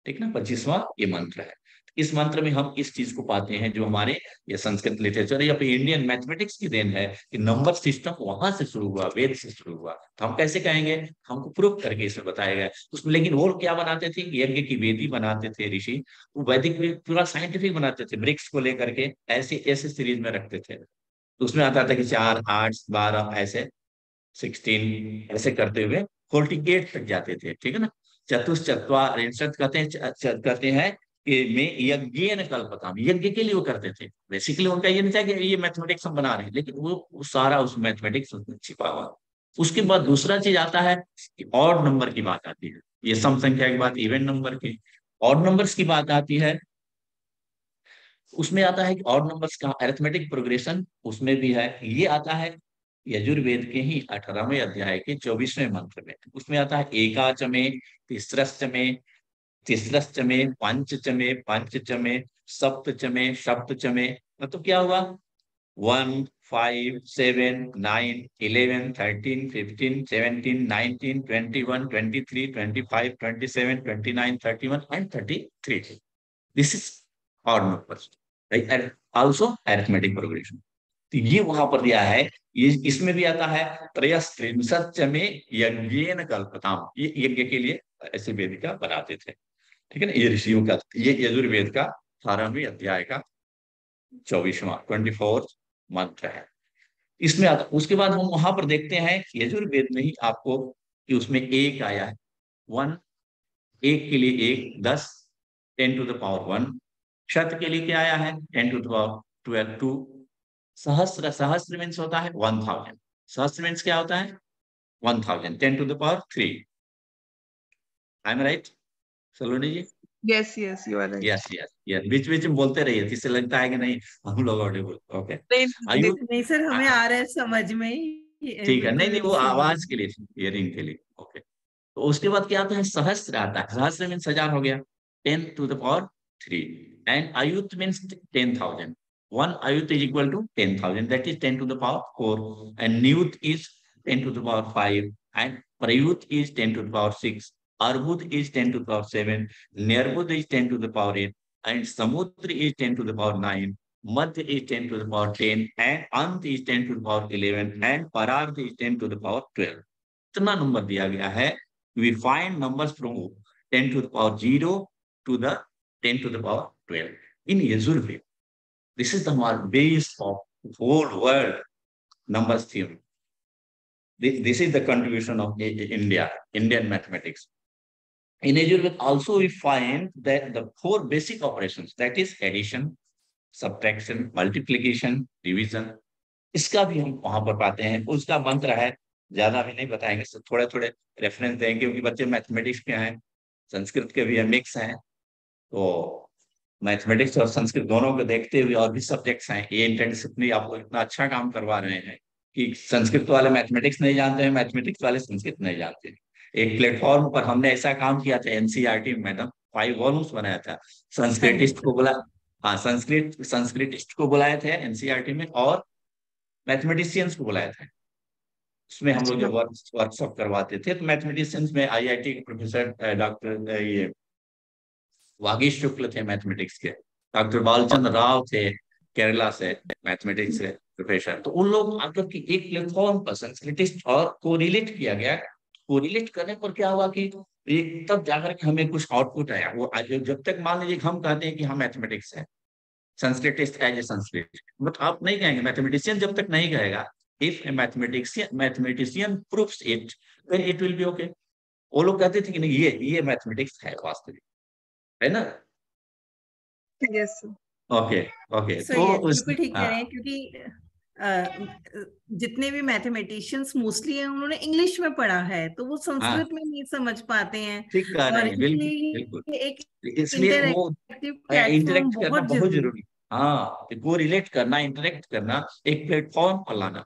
ठीक ना, 25वां ये मंत्र है। इस मंत्र में हम इस चीज को पाते हैं जो हमारे ये संस्कृत लिटरेचर या फिर इंडियन मैथमेटिक्स की देन है कि नंबर सिस्टम वहां से शुरू हुआ, वेद से शुरू हुआ। तो हम कैसे कहेंगे, हमको प्रूफ करके इसमें बताया गया उसमें। लेकिन वो क्या बनाते थे, यज्ञ की वेदी बनाते थे ऋषि, वो वैदिक पूरा साइंटिफिक बनाते थे, ब्रिक्स को लेकर के ऐसे ऐसे सीरीज में रखते थे। तो उसमें आता था कि 4 8 12 ऐसे 16 ऐसे करते हुए 48 तक जाते थे। ठीक है ना, चतुश्चत्वारिंशत् कहते हैं कि मैं यज्ञ न कल्पताम, यज्ञ के लिए वो करते थे। बेसिकली उनका ये नहीं था कि ये मैथमेटिक्स हम बना रहे हैं, लेकिन वो सारा उस मैथमेटिक्स उसमें छिपा हुआ। उसके बाद दूसरा चीज आता है कि ऑड नंबर की बात आती है, ये सम संख्या की बात, इवन नंबर की। ऑड नंबर्स की बात आती है, उसमें आता है कि ऑड नंबर्स का अरिथमेटिक प्रोग्रेशन उसमें भी है। ये आता है यजुर्वेद के ही 18वें अध्याय के 24वें मंत्र में। उसमें आता है एकाचमे तिस्रश्चमे तिस्रश्चमे पंचचमे पंचचमे सप्तचमे सप्तचमे। मतलब क्या हुआ, 1 5 7 9 11 13 15 17 19 21 23 25 27 29 31 and 33। This is odd numbers, right, also arithmetic progression. तो ये वहां पर दिया है। ये इसमें भी आता है त्रयस्त्रिंशच्चमे यज्ञेन कल्पताम, ये यज्ञ के लिए ऐसे वेदिका बनाते थे। ठीक है ना, ये ऋषियों का, ये यजुर्वेद का 18वें अध्याय का 24वां 24th मंत्र है। इसमें आता, उसके बाद हम वहां पर देखते हैं यजुर्वेद में ही आपको कि उसमें एक आया है 1, एक के लिए 1 10 10 to the power 1। शत के लिए क्या आया है 10 to the power 12 2। सहस्र, सहस्र मीन्स होता है 1000, सहस्र मीन्स क्या होता है 1000, 10 to the power 3। I am right Saloni ji? Yes you are right. Yes yes yes, बीच बीच में बोलते रहिए, जिससे लगता है कि नहीं हम लोग ऑडिबल। ओके, नहीं सर, हमें आ रहा है समझ में। ठीक है, नहीं नहीं वो आवाज के लिए, हियरिंग के लिए। ओके, तो उसके बाद क्या आता है, सहस्त्र आता है, सहस्त्र मीन्स 1000 हो गया, 10 to the power 3। एंड अयुत means 10,000, 1 ayut is equal to 10,000, that is 10 to the power 4, and newt is 10 to the power 5, and prayut is 10 to the power 6, arbud is 10 to the power 7, nirbud is 10 to the power 8, and samudra is 10 to the power 9, madhya is 10 to the power 10, and ant is 10 to the power 11, and pararth is 10 to the power 12। इतना नंबर दिया गया है। We find numbers from 10 to the power 0 to the 10 to the power 12 in Yajurveda. This is the base of whole world numbers theory. This is the contribution of Indian mathematics. In Yajurveda also we find that the 4 basic operations, that is addition, subtraction, multiplication, division, इसका भी हम वहां पर पाते हैं। उसका मंत्र है, ज्यादा भी नहीं बताएंगे, थोड़े थोड़े रेफरेंस देंगे क्योंकि बच्चे मैथमेटिक्स के हैं, संस्कृत के भी मिक्स हैं, तो मैथमेटिक्स और संस्कृत दोनों को देखते हुए और भी सब्जेक्ट्स हैं, ये इंटरडिसिप्लिनरी आपको इतना अच्छा काम करवा रहे हैं कि संस्कृत वाले मैथमेटिक्स नहीं जानते हैं, मैथमेटिक्स वाले संस्कृत नहीं जानते हैं। एक प्लेटफॉर्म पर हमने ऐसा काम किया था एनसीईआरटी में, मैडम 5 वॉल्यूम्स बनाया था। संस्कृतिस्ट को बुला हाँ संस्कृतिस्ट को बुलाए थे एनसीईआरटी में, और मैथमेटिशियंस को बुलाया था। उसमें हम लोग जो वर्कशॉप करवाते थे, तो मैथमेटिशियंस में आईआईटी के प्रोफेसर डॉक्टर ये वागीश शुक्ल थे मैथमेटिक्स के, डॉक्टर बालचंद्र राव थे केरला से मैथमेटिक्स से प्रोफेसर। तो उन लोग आकर के एक प्लेटफॉर्म पर संस्कृतिस्ट और कोरिलेट किया गया। कोरिलेट करने पर क्या हुआ कि एक तब जाकर के हमें कुछ आउटपुट आया। वो जब तक मान लीजिए हम कहते हैं कि हम मैथमेटिक्स है, Sanskritist as a Sanskrit, but आप नहीं कहेंगे, मैथमेटिशियन जब तक नहीं कहेगा, if a mathematician proves it then it will be okay. वो लोग कहते थे कि नहीं ये मैथमेटिक्स है वास्तविक, है ना? Yes okay okay. सही तो है, उस बिल्कुल ठीक कह रहे हैं, क्योंकि जितने भी मैथमेटिशियंस मोस्टली हैं उन्होंने इंग्लिश में पढ़ा है, तो वो संस्कृत में नहीं समझ पाते हैं, ठीक कह रहे और हैं, बिल्कुल इसलिए बिल्कुल। एक इसलिए वो इंटरैक्टिव प्लेटफॉर्म इंटरेक्ट करना बहुत बहुत जरूरी जरूरी। हाँ, वो रिलेट करना, इंटरेक्ट करना, एक प्लेटफॉर्म पर लाना,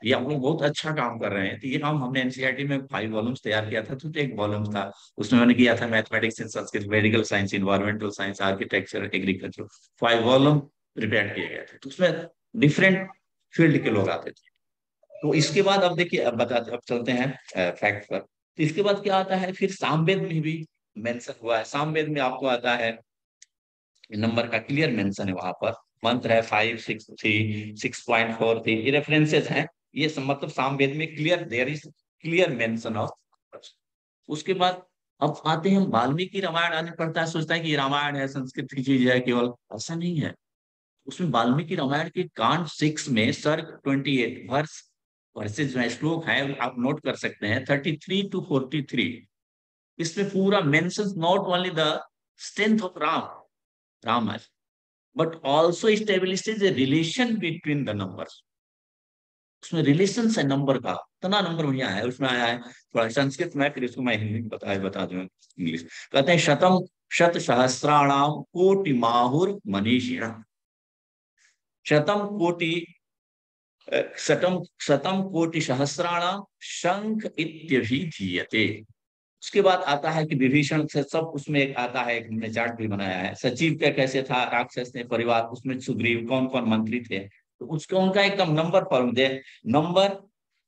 ये हम लोग बहुत अच्छा काम कर रहे हैं। तो ये काम हमने एनसीईआरटी में 5 वॉल्यूम्स तैयार किया था। तो एक वॉल्यूम था उसमें मैंने किया था मैथमेटिक्स इन Sanskrit, medical science, environmental science, architecture, agriculture, 5 volume prepare किए गए थे। तो उसमें डिफरेंट फील्ड के लोग आते थे। तो इसके बाद अब देखिए, अब चलते हैं फैक्ट पर। तो इसके बाद क्या आता है, फिर सामवेद में भी मेंशन हुआ है। सामवेद में आपको आता है नंबर का क्लियर मेंशन है, वहां पर मंत्र है 563 6.43, ये रेफरेंसेस हैं। ये मतलब सामवेद में clear, there is clear mention of. उसके बाद अब आते हैं हम वाल्मीकि रामायण, आने पड़ता है, सोचता है कि रामायण है संस्कृत की चीज है केवल, ऐसा नहीं है। उसमें वाल्मीकि रामायण के कांड 6 में सर्ग 28 वर्सेज में श्लोक है, आप नोट कर सकते हैं 33 to 43। इसमें पूरा mentions not only the strength of Ram but also establishes a relation between the numbers। उसमें रिलेशन है नंबर का, इतना नंबर बढ़िया है उसमें आया है। थोड़ा संस्कृत में, फिर इसको मैं हिंदी में बता दूं इंग्लिश। कहते हैं शतम शत सहस्राणाम कोटि माहुर मनीषिणा, शतम कोटि शतम कोटि सहस्राणाम शंख इत्यभिधीयते। उसके बाद आता है कि विभीषण से सब, उसमें एक आता है, एक हमने चार्ट भी बनाया है, सचिव का कैसे था, राक्षस ने परिवार, उसमें सुग्रीव, कौन कौन मंत्री थे, तो उसको उनका एकदम नंबर फॉर्म दे नंबर।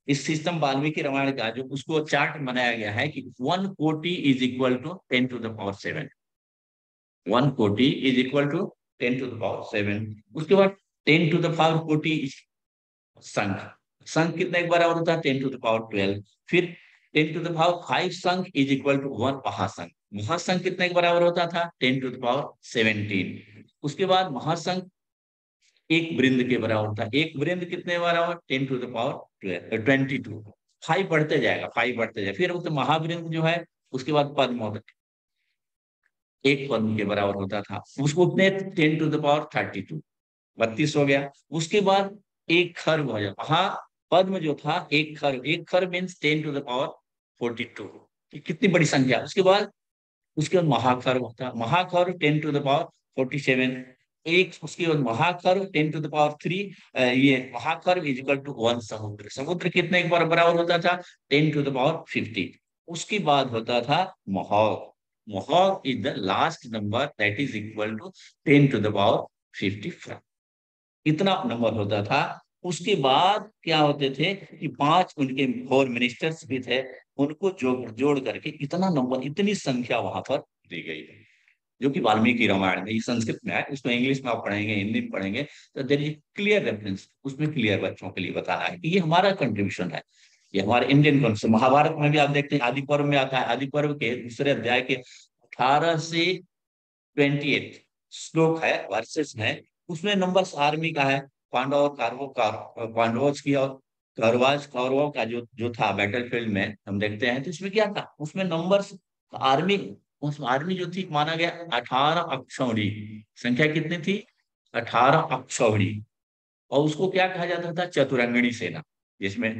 इस सिस्टम वाल्मीकि रामायण का जो उसको चार्ट बनाया गया है कि 1 कोटि is equal to 10 to the power 7, 1 कोटि is equal to 10 to the power 7। उसके बाद 10 to the power कोटि संख, संख कितने के बराबर होता है, 10 to the power 12। फिर 10 to the power 5 संख इज इक्वल टू 1 महासंख, महासंख कितने के बराबर होता था, 10 to the power 17। उसके बाद महासंख एक वृंद के बराबर होता है, एक वृंद कितने बराबर, 10 to the power 22। 5 बढ़ते जाएगा, 5 बढ़ते जाएगा। फिर तो महावृंद जो है, उसके बाद पद्म होता है, एक पद्म के बराबर होता था, उसको उतने 10 to the power 32, 32 हो गया। उसके बाद एक खर्व हो जाता, हाँ पद्म जो था एक खर्व मीन्स 10 to the power 42, कितनी बड़ी संख्या। उसके बाद महाखर्व होता है, महाखर्व 10 to the power 47, एक उसके बाद महाखर्व 10 to the power 3, ये महाखर्व इज इक्वल टू 1 समुद्र, समुद्र कितने के बराबर होता था, 10 to the power 50। उसके बाद होता था महोग, महोग is the last number that is equal to 10 to the power 55, इतना नंबर होता था। उसके बाद क्या होते थे कि 5 उनके 4 मिनिस्टर्स भी थे, उनको जोड़ करके इतना नंबर, इतनी संख्या वहां पर दी गई है, जो कि वाल्मीकि रामायण में, ये संस्कृत में है, उसमें इंग्लिश में आप पढ़ेंगे, हिंदी में पढ़ेंगे, तो देयर इज क्लियर रेफरेंस, उसमें क्लियर बच्चों के लिए बताना है कि ये हमारा कंट्रीब्यूशन है, ये हमारे इंडियन कॉन्सेप्ट। महाभारत में भी आप देखते हैं आदि पर्व में आता है, आदि पर्व के दूसरे अध्याय के 18 से 28 श्लोक है, वर्सेस है, उसमें नंबर्स आर्मी का है, पांडव पांडवों की और कौरवों का जो था बैटलफील्ड में हम देखते हैं। तो इसमें क्या था, उसमें नंबर्स आर्मी, उस आर्मी जो थी माना गया 18 अक्षौहिणी, संख्या कितनी थी, 18 अक्षौहिणी। और उसको क्या कहा जाता था, चतुरंगिणी सेना, जिसमें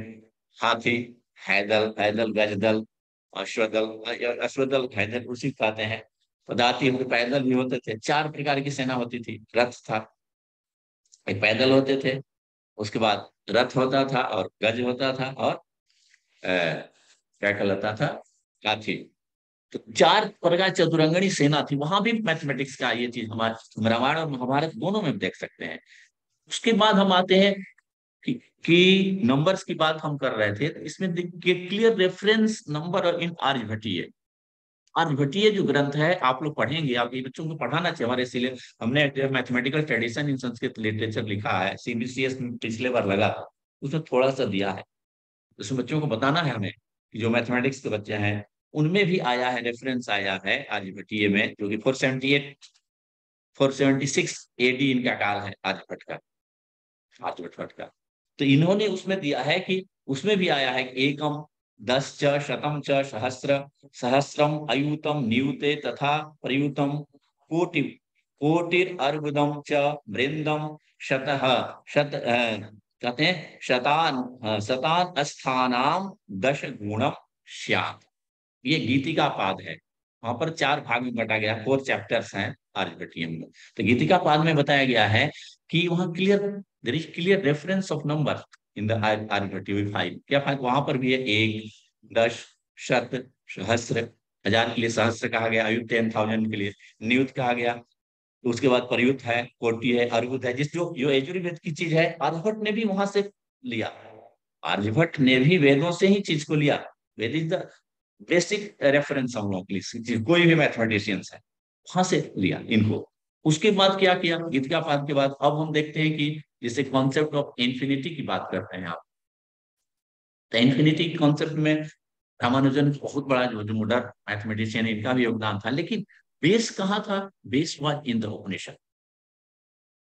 हाथी, पैदल गजदल, अश्वदल, हैदल उसी कहते हैं, पदाती होते, पैदल भी होते थे। 4 प्रकार की सेना होती थी। रथ था, एक पैदल होते थे, उसके बाद रथ होता था और गज होता था और क्या कहलाता था, हाथी। तो 4 प्रकार चतुरंगणी सेना थी। वहां भी मैथमेटिक्स का ये चीज हमारे रामायण और महाभारत दोनों में देख सकते हैं। उसके बाद हम आते हैं कि नंबर्स की बात हम कर रहे थे, तो इसमें clear reference number in Aryabhatiya. Aryabhatiya जो ग्रंथ है आप लोग पढ़ेंगे, आप ये बच्चों को पढ़ाना चाहिए। हमारे इसीलिए हमने mathematical tradition in Sanskrit literature लिखा है, सीबीसीएस में पिछले बार लगा था, उसमें थोड़ा सा दिया है। उसमें बच्चों को बताना है हमें कि जो मैथमेटिक्स के बच्चे हैं उनमें भी आया है, रेफरेंस आया है आर्यभट्टीय में, जो कि 476 एडी इनका काल है आर्यभट्ट का। तो इन्होंने उसमें दिया है कि उसमें भी आया है कि एकम 10 च शतम च सहस्र सहस्रम अयुतम नियुते तथा प्रयुतम कोटि कोटिर अर्बुदम च वृंदम शतः शत कहते हैं शतान स्थानाम 10 गुणम श्याम। ये गीतिका पाद है, वहां पर 4 भाग में बांटा गया, 4 चैप्टर्स हैं आर्यभट्टियम में। तो गीतिका पाद में बताया गया है कि वहां there is clear reference of number in the Aryabhatiya file. क्या फाइल वहां पर भी है, 1 10 शत सहस्र, 1000 के लिए सहस्र कहा गया, अयुत 10,000 के लिए नियुत कहा गया। तो उसके बाद प्रयुत है, कोटि है, अर्बुद है, जिस जो यजुर्वेद की चीज है आर्यभट्ट ने भी वहां से लिया। आर्यभट्ट ने भी वेदों से ही चीज को लिया। वेद इज द बेसिक रेफरेंस हम लोग के लिए, कोई भी मैथमेटिशियंस है वहां से लिया इनको। उसके बाद क्या किया, गीतिका पाद के बाद अब हम देखते हैं कि जैसे कॉन्सेप्ट ऑफ इंफिनिटी की बात करते हैं आप, तो इंफिनिटी कॉन्सेप्ट में रामानुजन बहुत बड़ा जो मॉडर्न मैथमेटिशियन, इनका भी योगदान था। लेकिन बेस कहाँ था, बेस वाज इन द उपनिषद।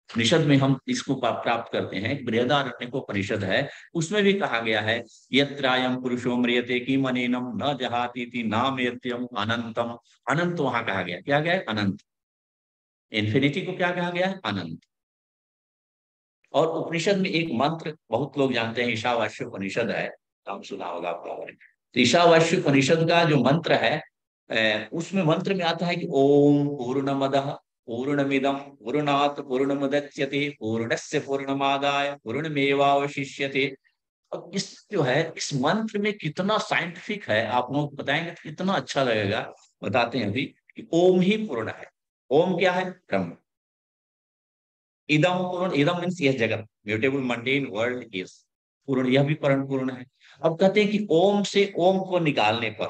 उपनिषद में हम इसको प्राप्त करते हैं। बृहदारण्यकोपनिषद है, उसमें भी कहा गया है यत्रायम पुरुषो म्रियते किमनेनम न जहातीति नामेत्यम अनंतम। अनंत वहां कहा गया, क्या गया है, अनंत। इन्फिनिटी को क्या कहा गया है, अनंत। और उपनिषद में एक मंत्र बहुत लोग जानते हैं, ईशावास्य उपनिषद है, नाम सुना होगा आपका। तो ईशावास्य उपनिषद का जो मंत्र है, उसमें मंत्र में आता है कि ओम पूर्णमदः पूर्णमिदं पूर्णात् पूर्णमुदच्यते पूर्णस्य पूर्णमादाय पूर्णमेवावशिष्यते। अब इस जो है इस मंत्र में कितना साइंटिफिक है, आप लोग बताएंगे तो कितना अच्छा लगेगा। बताते हैं अभी कि ओम ही पूर्ण है। ओम क्या है, ब्रह्म। इदम पूर्ण, इदम मीन्स यह जगत, म्यूटेबल मंडेन वर्ल्ड इज पूर्ण, यह भी परम पूर्ण है। अब कहते हैं कि ओम से ओम को निकालने पर,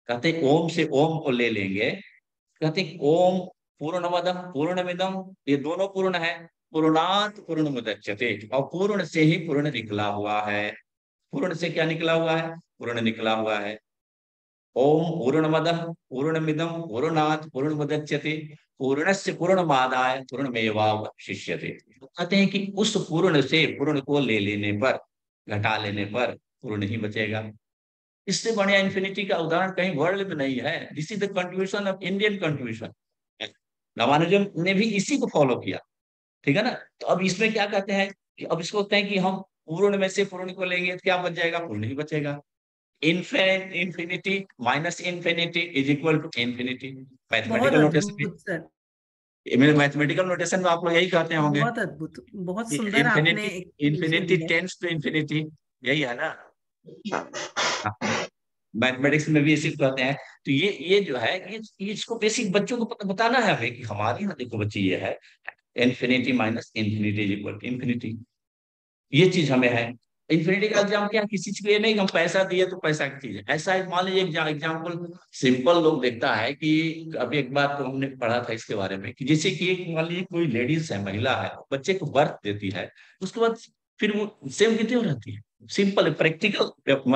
कहते हैं ओम से ओम को ले लेंगे, कहते हैं ओम पूर्णमदम पूर्णमिदम, ये दोनों पूर्ण है, पूर्णात् पूर्णमुदच्यते, और पूर्ण से ही पूर्ण निकला हुआ है। पूर्ण से क्या निकला हुआ है, पूर्ण निकला हुआ है। ओम पूर्णमदः पूर्णमिदं पूर्णात् पूर्णमुदच्यते पूर्णस्य पूर्णमादाय पूर्णमेवावशिष्यते। कहते हैं कि उस पूर्ण से पूर्ण को ले लेने पर, घटा लेने पर पूर्ण ही बचेगा। इससे बढ़िया इन्फिनिटी का उदाहरण कहीं वर्ल्ड में नहीं है। This is the contribution of Indian contribution. Ramanujan ने भी इसी को फॉलो किया, ठीक है ना। तो अब इसमें क्या कहते हैं कि अब इसको कहते हैं कि हम पूर्ण में से पूर्ण को लेंगे तो क्या बच जाएगा, पूर्ण ही बचेगा। Infinity minus infinity is equal to infinity. Mathematical notation, मेरे मैथमेटिकल नोटेशन में आप लोग यही कहते होंगे। बहुत अद्भुत, बहुत सुंदर आपने इंफिनिटी टेंड्स टू इंफिनिटी, यही है ना। मैथमेटिक्स में भी इसी कहते हैं। तो ये जो है ये इसको बेसिक बच्चों को बताना है हमें कि हमारे यहाँ देखो बच्चे ये है infinity minus infinity is equal to infinity, ये चीज हमें है। इंफिनिटी का एग्जाम क्या, किसी चीज को ये नहीं हम पैसा दिए तो पैसा की चीज है, ऐसा है। मान लीजिए एग्जाम्पल सिंपल लोग देखता है कि अभी एक बार तो हमने पढ़ा था इसके बारे में कि जैसे कि एक मान लीजिए कोई लेडीज है, महिला है, बच्चे को बर्थ देती है, उसके बाद फिर वो सेम कितनी हो रहती है। सिंपल प्रैक्टिकल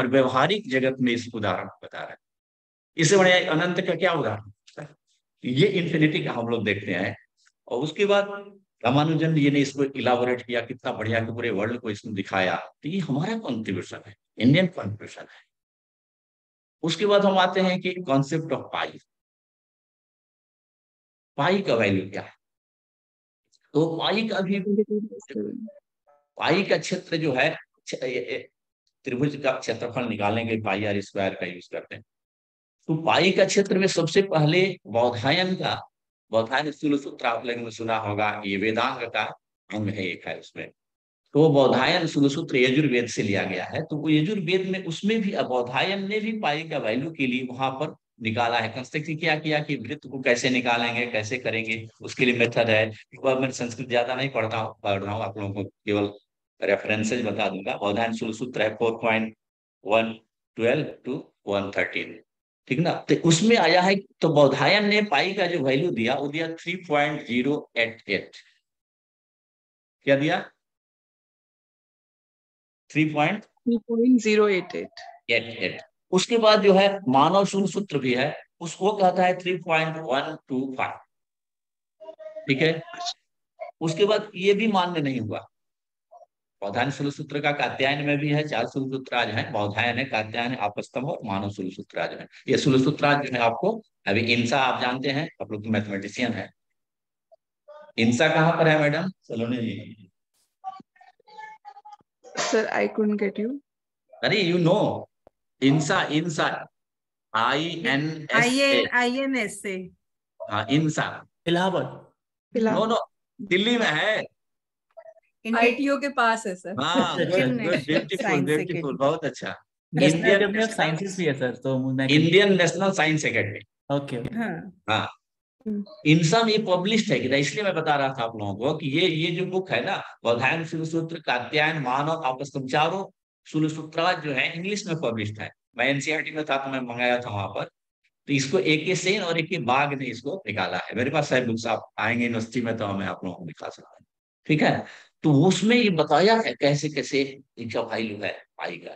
व्यवहारिक जगत में इस उदाहरण बता रहा है। इससे बढ़िया अनंत का क्या उदाहरण, ये इंफिनिटी का हम लोग देखते हैं। और उसके बाद रामानुजन जी ने इसको इलाबोरेट किया, कितना बढ़िया कि पूरे वर्ल्ड को इसमें दिखाया। तो ये हमारा कॉन्ट्रीब्यूशन है, इंडियन कॉन्ट्रीब्यूशन है। उसके बाद हम आते हैं कि कॉन्सेप्ट ऑफ पाई। पाई का वैल्यू क्या है, तो पाई का भी, पाई का क्षेत्र जो है, त्रिभुज का क्षेत्रफल निकालने के पाई आर स्क्वायर का यूज करते हैं। तो पाई का क्षेत्र में सबसे पहले बौधायन स्थूल सूत्र आप लोगों ने सुना होगा, ये वेदांग का अंग है, एक है उसमें। तो वो बौधायन स्थूल सूत्र यजुर्वेद से लिया गया है। तो वो यजुर्वेद में उसमें भी बौधायन ने भी पाई का वैल्यू के लिए वहां पर निकाला है। कंस्ट्रक्ट क्या किया कि वृत्त को कैसे निकालेंगे, कैसे करेंगे, उसके लिए मेथड है। मैं संस्कृत ज्यादा नहीं पढ़ रहा हूँ, आप लोगों को केवल रेफरेंसेज बता दूंगा। बौधायन स्थूल सूत्र है 4.112 to 113, ठीक ना। तो उसमें आया है, तो बौधायन ने पाई का जो वैल्यू दिया वो दिया 3.088। क्या दिया? 3.088। उसके बाद जो है मानव शून्य सूत्र भी है, उसको कहता है 3.125, ठीक है। उसके बाद ये भी मान्य नहीं हुआ। बौधायन शून्य सूत्र का कात्यायन में भी है, 4 शून्य सूत्राज है, बौधायन है, कात्यायन है, आपस्तंभ और मानव शून्य सूत्राज है। ये शून्य सूत्राज जो है आपको अभी इंसा आप जानते हैं, आप लोग मैथमेटिशियन है। इंसा कहाँ पर है madam Saloni ji? Sir I couldn't get you. अरे you know INSA, INSA INSA। हाँ INSA, Allahabad. No no, Delhi में है। ITO के पास है सर। हाँ गुड गुड, ब्यूटीफुल ब्यूटीफुल, बहुत अच्छा। इंडियन साइंसेस भी है सर, तो Indian national science academy. Okay. हाँ इनसा में ये पब्लिश्ड है कि, इसलिए मैं बता रहा था आप लोगों को कि ये जो बुक है ना, बौधायन शून्य सूत्र, कात्यायन, मानव, आपस्तंभ, चारों शून्य सूत्राज जो है इंग्लिश में पब्लिश्ड है। मैं एनसीईआरटी में था तो मैं मंगाया था वहां पर। तो इसको एक के सेन और एक के बाग ने इसको निकाला है। मेरे पास सारे बुक्स, आप आएंगे यूनिवर्सिटी में तो मैं आप लोगों को दिखा सकता हूँ, ठीक है। तो उसमें ये बताया है कैसे कैसे इनका वैल्यू है पाई का।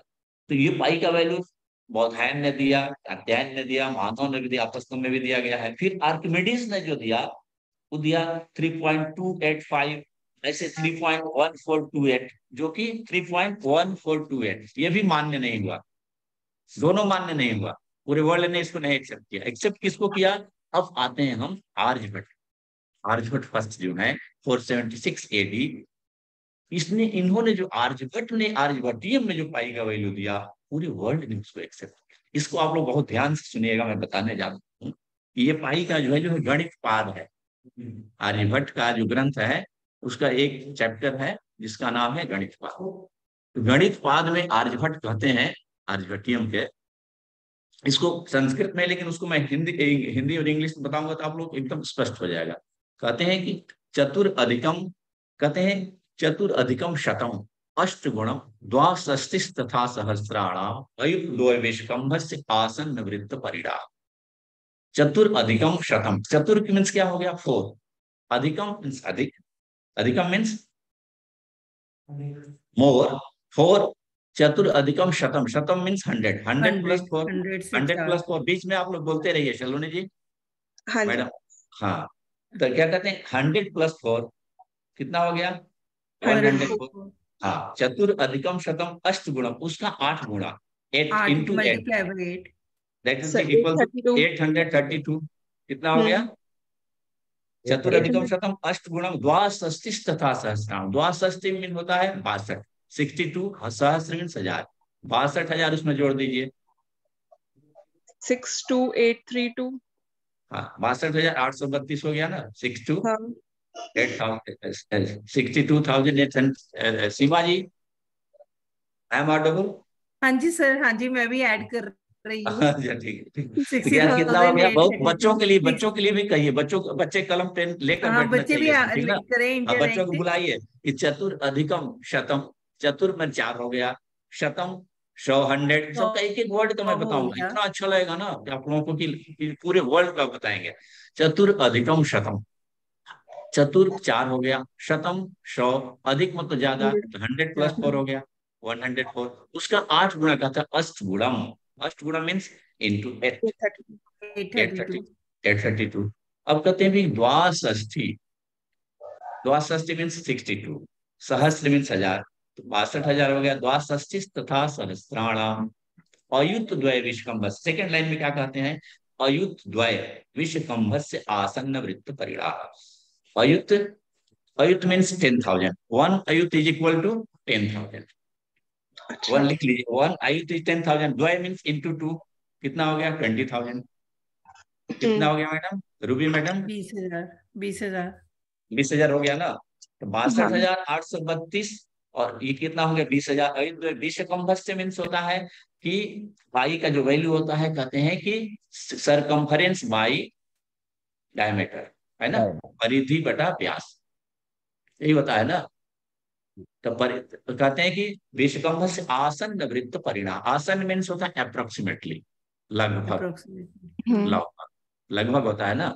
तो ये पाई का वैल्यू बौधायन ने दिया, कात्यायन ने दिया, मानव ने भी दिया, आपस्तंभ में भी दिया गया है। फिर आर्किमिडीज ने जो दिया वो दिया 3.285, ऐसे 3.1428, जो कि 3.1428 ये भी मान्य नहीं हुआ, दोनों मान्य नहीं हुआ। पूरे वर्ल्ड ने इसको नहीं एक्सेप्ट किया। एक्सेप्ट किसको किया? अब आते हैं हम आर्यभट्ट। आर्यभट्ट फर्स्ट जो है 476 AD, इन्होंने जो आर्यभट्ट ने आर्यभट्टियम में जो पाई का वैल्यू दिया, पूरे वर्ल्ड ने उसको एक्सेप्ट किया। इसको आप लोग बहुत ध्यान से सुनिएगा, मैं बताने जा रहा हूँ। ये पाई का जो है गणित पाद है। आर्यभट्ट का जो ग्रंथ है उसका एक चैप्टर है जिसका नाम है गणित पाद। गणित पाद में आर्यभट्ट कहते हैं, आर्यभट्टियम के, इसको संस्कृत में, लेकिन उसको मैं हिंदी और इंग्लिश में बताऊंगा तो आप लोग एकदम स्पष्ट हो जाएगा। कहते हैं कि चतुर अधिकम शतम अष्ट गुणम द्वाषष्टिश तथा सहस्राणाम अयुत आसन वृत्त परिणाम। चतुर अधिकम शतम, चतुर मीन्स क्या हो गया? 4, अधिकम मीन्स अधिक, अधिकम मीन्स मोर, 4, चतुर अधिकम शतम, शतम मीन्स 100, 100 प्लस 4, 100 प्लस 4। बीच में आप लोग बोलते रहिए शलोनी जी। हाँ मैडम हाँ, तो क्या कहते हैं 100 प्लस 4 कितना हो गया? 104। हाँ, चतुर अधिकम शतम अष्ट गुणम, उसका 8 गुणा, 8 into 8, that will be equal to 832। कितना हो गया? चतुर अधिकम शतम अष्ट गुणम द्वाषष्टिश तथा सहस्राम। द्वाषष्टि मीन होता है 62, 62, सहस्र मीन्स 1000, 62,000 उसमें जोड़ दीजिए। 62832। हाँ 62,832 हो गया ना। 62,800। सीमा जी, आई एम ऑडिबल? हाँ जी सर, हाँ जी, मैं भी ऐड कर रही हूँ। अच्छा ठीक है। तो क्या कितना हो गया? बहुत बच्चों के लिए भी कहिए, बच्चे कलम पेन लेकर हाँ, बैठना बच्चे भी चाहिए, ठीक ना। करें, बच्चों को बुलाइए कि चतुर अधिकम शतम, चतुर में 4 हो गया, शतम 100, 100, सबका एक एक वर्ड तो मैं बताऊंगा, इतना अच्छा लगेगा ना कि आप लोगों को कि पूरे वर्ल्ड का बताएंगे। चतुर अधिकम शतम, चतुर 4 हो गया, शतम 100, अधिक मतलब ज्यादा, तो 100 प्लस 4 हो गया 104। उसका 8 गुणा का था अष्ट गुणम। अष्ट गुणा मीन्स इंटू 832। अब कहते हैं भी द्वाषष्ठी, द्वाषष्ठी मीन्स 62, सहस्त्र मीन्स 1000, तो 62,000 हो गया। द्वाषष्ठी तथा सहस्राणाम अयुत द्वय विषकंभ। सेकेंड लाइन में क्या कहते हैं? अयुत द्वय विषकंभ से आसन्न वृत्त परिणाम। अयुत, अयुत मीन्स 10,000, 1 अयुत इज इक्वल टू 10,000। 1 लिख लीजिए, 1 अयुत इज 10,000, द्वय मीन्स इंटू 2, कितना हो गया? 20,000। कितना हो गया मैडम? Ruby madam? 20,000 20,000 20,000 हो गया ना। तो हाँ 62,832 और ये कितना हो गया? 20,000। 20 से कम बस से मीन्स होता है कि पाई का जो वैल्यू होता है, कहते हैं कि सरकमफरेंस बाई डायमीटर, है ना, परिधि बटा व्यास, यही होता है ना। तो कहते हैं कि विषकंभ से आसन्न वृत्त परिणाम, आसन्न मीन्स होता है अप्रोक्सीमेटली, लगभग, अप्रोक्सीमेटली। लगभग, लगभग होता है ना।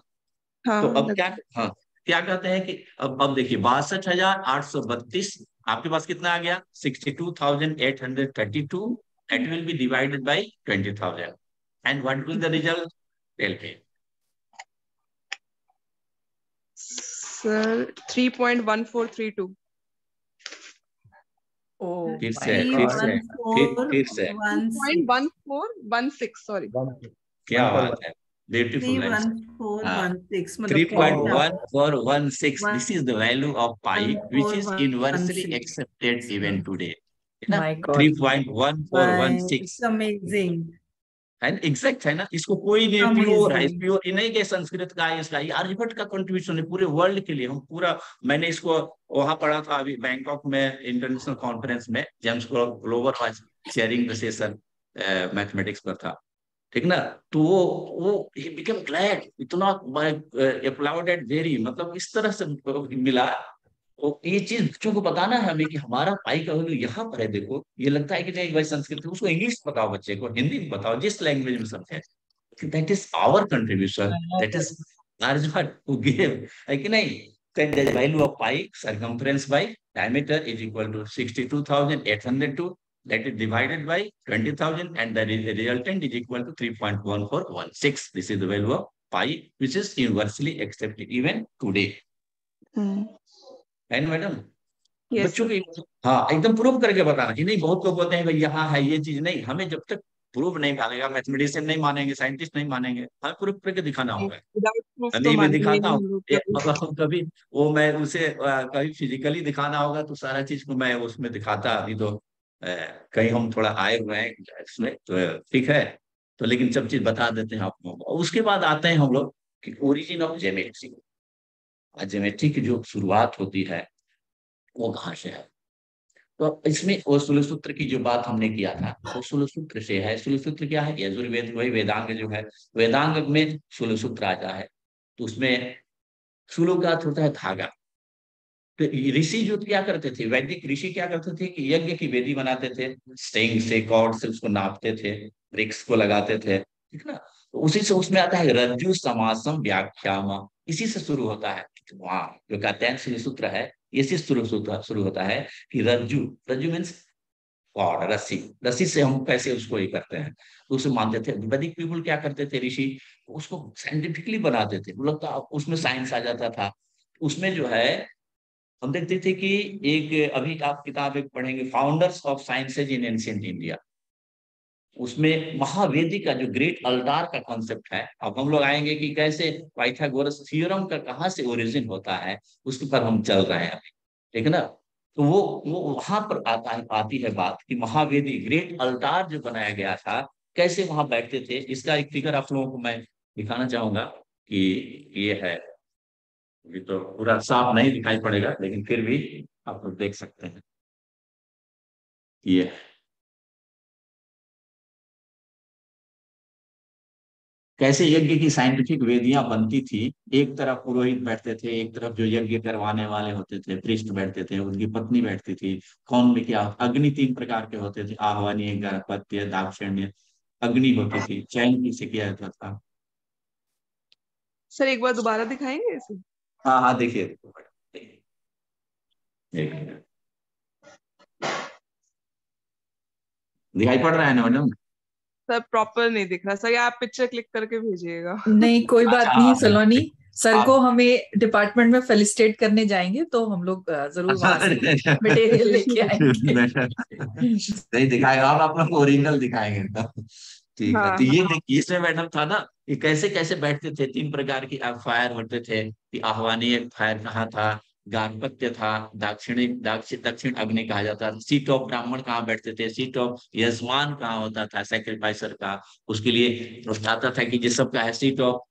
हाँ तो अब क्या, हाँ, क्या कहते हैं कि अब देखिए 62,832 आपके पास कितना आ गया? 62,832 that will be divided by 20,000 and what will the result? Tell me. Sir 3.1432। Oh फिर my से, फिर से, फिर से, 3.1416 सॉरी। क्या बात है, ब्यूटीफुल है। 31416 मतलब 3.1416, this is the value of pi which is universally 1416. accepted even today, है ना। my God. 3.1416 It's amazing. है ना, एग्जैक्ट है ना। इसको कोई नहीं, प्योर है, Amazing. प्योर ये नहीं कि संस्कृत का है, इसका ये आर्यभट्ट का कंट्रीब्यूशन है पूरे वर्ल्ड के लिए। हम पूरा, मैंने इसको वहां पढ़ा था अभी बैंकॉक में इंटरनेशनल कॉन्फ्रेंस में, James Glover was sharing the session, mathematics पर था, ठीक ना। तो वो ही बिकम ग्लैड, इतना अप्लाउडेड वेरी, मतलब इस तरह से मिला। तो ये चीज बच्चों को बताना है हमें कि हमारा पाई का वैल्यू यहाँ पर है। देखो ये लगता है कि नहीं भाई संस्कृत, उसको इंग्लिश बताओ, बच्चे को हिंदी में बताओ, जिस लैंग्वेज में समझे। That is our contribution, that is Aryabhata who give, है कि नहीं। Then the value of pi circumference by diameter is equal to 62,802, that is divided by 20,000 and the resultant is equal to 3.1416. This is the value of pi which is universally accepted even today. है ना मैडम? बच्चों की, हाँ, एकदम प्रूव करके बताना कि नहीं। बहुत लोग बोलते हैं भाई यहाँ है ये चीज, नहीं, हमें जब तक प्रूव नहीं मानेगा, मैथमेटिशियन नहीं मानेंगे, साइंटिस्ट नहीं मानेंगे, हमें प्रूव करके दिखाना होगा। नहीं मैं दिखाता हूँ, मतलब कभी वो मैं उसे कभी फिजिकली दिखाना होगा तो सारा चीज को मैं उसमें दिखाता। अभी तो कहीं हम थोड़ा आए हुए हैं इसमें, तो ठीक है, तो लेकिन सब चीज बता देते हैं आपको। उसके बाद आते हैं हम लोग कि ओरिजिन ऑफ ज्योमेट्री। ज्योमेट्री की जो शुरुआत होती है वो कहाँ से है? तो इसमें उसूल सूत्र की जो बात हमने किया था, उसूल सूत्र से है। उसूल सूत्र क्या है? यजुर्वेद, वही वेदांग जो है, वेदांग में उसूल सूत्र आता है। तो उसमें सूलों का अर्थ होता है धागा। तो ऋषि जो क्या करते थे, वैदिक ऋषि क्या करते थे कि यज्ञ की वेदी बनाते थे, स्ट्रिंग से, कॉर्ड से उसको नापते थे, ब्रिक्स को लगाते थे, ठीक ना। तो उसी से उसमें आता है रज्जु समासम व्याख्यामा, इसी से शुरू होता है। वहां जो कहते हैं सूत्र है, इसी शुरू होता है कि रज्जु, रज्जु मीन्स कॉर्ड, रस्सी, रस्सी से हम कैसे उसको ये करते हैं, तो उसे मानते थे। वैदिक पीपल क्या करते थे, ऋषि उसको साइंटिफिकली बनाते थे, मतलब तो उसमें साइंस आ जाता था। उसमें जो है हम देखते थे कि एक, अभी आप किताब एक पढ़ेंगे, founders of sciences in ancient India, उसमें महावेदी का जो ग्रेट अल्टार का कॉन्सेप्ट है। अब हम लोग आएंगे कि कैसे पाइथागोरस थ्योरम का कहाँ से ओरिजिन होता है, उसके पर हम चल रहे हैं अभी, ठीक है ना। तो वो वहां पर आती है बात कि महावेदी ग्रेट अल्टार जो बनाया गया था, कैसे वहां बैठते थे। इसका एक फिगर आप लोगों को मैं दिखाना चाहूंगा कि ये है, ये तो पूरा साफ नहीं दिखाई पड़ेगा लेकिन फिर भी आप लोग देख सकते हैं। ये कैसे यज्ञ की साइंटिफिक वेदियां बनती थी। एक तरफ पुरोहित बैठते थे, एक तरफ जो यज्ञ करवाने वाले होते थे पृष्ठ बैठते थे, उनकी पत्नी बैठती थी। कौन में क्या, अग्नि 3 प्रकार के होते थे, आह्वानीय, गर्भपत्य, दाक्षिण्य। अग्नि होती थी, चयन किसे किया जाता था। सर एक बार दोबारा दिखाएंगे इसे? हाँ हाँ देखिए, दिखाई पड़ रहा है ना मैडम? सर प्रॉपर नहीं दिख रहा सर, आप पिक्चर क्लिक करके भेजिएगा। नहीं कोई बात अच्छा, नहीं सलोनी, सर को हमें डिपार्टमेंट में फेलिसिटेट करने जाएंगे तो हम लोग जरूर वहां से मटेरियल लेके आएंगे। नहीं दिखाएगा, आप अपना ओरिजिनल दिखाएंगे तब, ठीक है। तो ये देखिए इसमें मैडम था ना कि कैसे कैसे बैठते थे। 3 प्रकार की फायर होते थे कि आह्वानीय फायर कहाँ था, गार्हपत्य था, दक्षिण अग्नि कहा जाता था। सीट ऑफ ब्राह्मण कहाँ बैठते थे, सीट ऑफ यजमान कहाँ होता था सैक्रिफाइसर का, उसके लिए प्रश्न आता था कि जिस सबका है। सीट ऑफ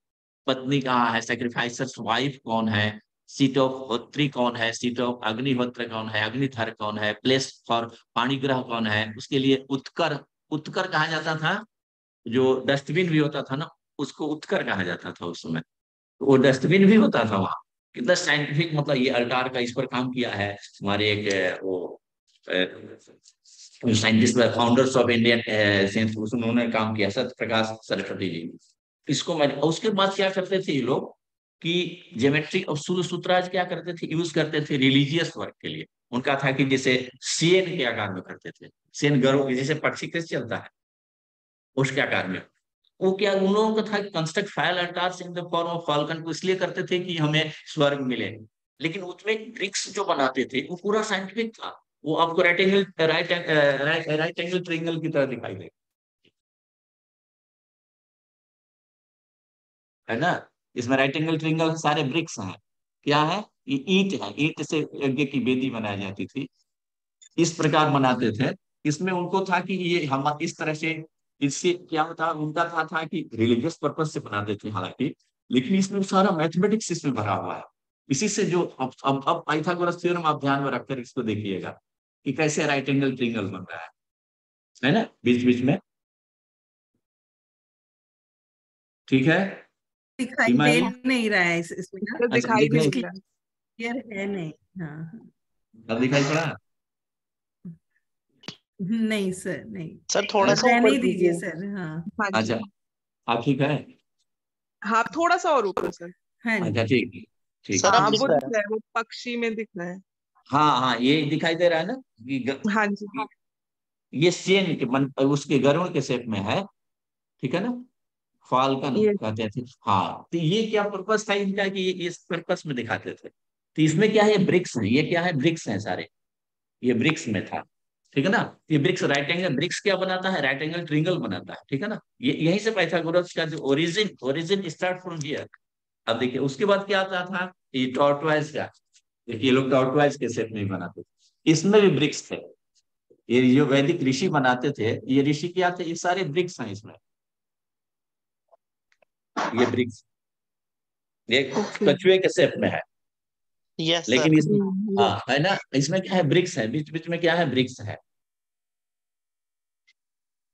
पत्नी कहाँ है, सैक्रिफाइसर्स वाइफ कौन है। सीट ऑफ होत्री कौन है, सीट ऑफ अग्निहोत्र कौन है, अग्निधर कौन है, प्लेस फॉर पाणिग्रह कौन है। उसके लिए उत्कर, उत्कर कहा जाता था। जो डस्टबिन भी होता था ना, उसको उत्कर कहा जाता था उस समय। वो डस्टबिन भी होता था वहां। कितना साइंटिफिक, मतलब ये अल्टार का इस पर काम किया है हमारे एक वो scientist, founders of Indian science, उन्होंने काम किया, सत्य प्रकाश सरस्वती जी। इसको मैं, उसके बाद क्या करते थे ये लोग कि ज्योमेट्री और सूत्रराज क्या करते थे, यूज करते थे रिलीजियस वर्क के लिए। उनका था कि जैसे सेन के आकार में करते थे, सेन गरुड़ जैसे पक्षी कैसे चलता है उसके आकार में। वो क्या उन लोगों का था कि construct fire altars in the form of falcon को इसलिए करते थे कि हमें स्वर्ग मिले। लेकिन उसमें ब्रिक्स जो बनाते थे वो पूरा साइंटिफिक था। वो आपको राइट एंगल ट्रायंगल की तरह दिखाई दे, है ना। इसमें राइट एंगल ट्रायंगल सारे ब्रिक्स हैं। क्या है ये, ईंट है, ईंट से यज्ञ की वेदी बनाई जाती थी, इस प्रकार बनाते थे। इसमें उनको था कि ये हम इस तरह से, इससे क्या होता उनका था कि रिलीजियस पर्पज से बनाते थे हालांकि, लेकिन इसमें सारा मैथमेटिक्स इसमें भरा हुआ है। इसी से जो अब पाइथागोरस थ्योरम आप ध्यान में रखकर इसको देखिएगा कि कैसे राइट एंगल ट्रायंगल बन रहा है ना, बीच बीच में। ठीक है, दिखाई सीमा दे है? नहीं रहा है इसमें ना, अच्छा, दिखाई दिख नहीं नहीं, दे रहा। क्लियर है नहीं। हाँ अब दिखाई पड़ा? नहीं सर, नहीं सर थोड़ा सा रहने ऊपर ही दीजिए कीजिए। सर। हाँ हाँ जी, अच्छा, आप ठीक है? हाँ थोड़ा सा और ऊपर सर। हाँ अच्छा, जी। ठीक ठीक सर हाँ अब अब दिख वो रहा दिख है। रहा है, वो पक्षी में दिख रहा है। हाँ हाँ, ये दिखाई दे रहा है ना कि हाँ जी, ये सेन के उसके गरुड़ के शेप में है, ठीक है ना, फाल्कन ये कहते थे। हाँ, तो ये क्या पर्पस था इनका कि ये इस पर्पस में दिखाते थे। तो इसमें क्या है, ब्रिक्स है, ये क्या है, ब्रिक्स है सारे, ये ब्रिक्स में था, ठीक है ना। ये ब्रिक्स राइट एंगल, ब्रिक्स क्या बनाता है, राइट एंगल ट्रायंगल बनाता है, ठीक है ना। ये यहीं से पाइथागोरस का जो ओरिजिन स्टार्ट फ्रॉम हियर। अब देखिए उसके बाद क्या आता था, ये टॉर्टवाइज का, देखिए ये लोग टॉर्टवाइज के शेप में बनाते थे, इसमें भी ब्रिक्स थे। ये जो वैदिक ऋषि बनाते थे, ये ऋषि क्या थे, ये सारे ब्रिक्स हैं इसमें, ये ब्रिक्स, ये ओके। कछुए के शेप में है। Yes sir. लेकिन इसमें, हाँ है ना, इसमें क्या है, ब्रिक्स है, बीच बीच में क्या है, ब्रिक्स है,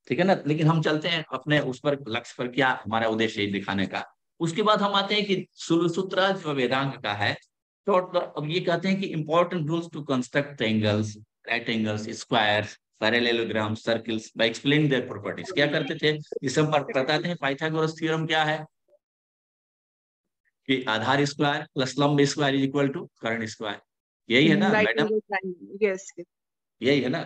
ठीक है ना। लेकिन हम चलते हैं अपने उस पर, लक्ष्य पर, क्या हमारा उद्देश्य है दिखाने का। उसके बाद हम आते हैं कि सूत्र जो वेदांग का है। तो अब ये कहते हैं कि important rules to construct triangles, right angles, squares, parallelogram, circles by explaining their properties. क्या करते थे, इस हम बताते हैं पाइथागोरस थ्योरम क्या है कि आधार स्क्वायर प्लस लंब स्क्वायर इज इक्वल टू कर्ण स्क्वायर। यही है ना right madam, angle triangle, yes. यही है ना।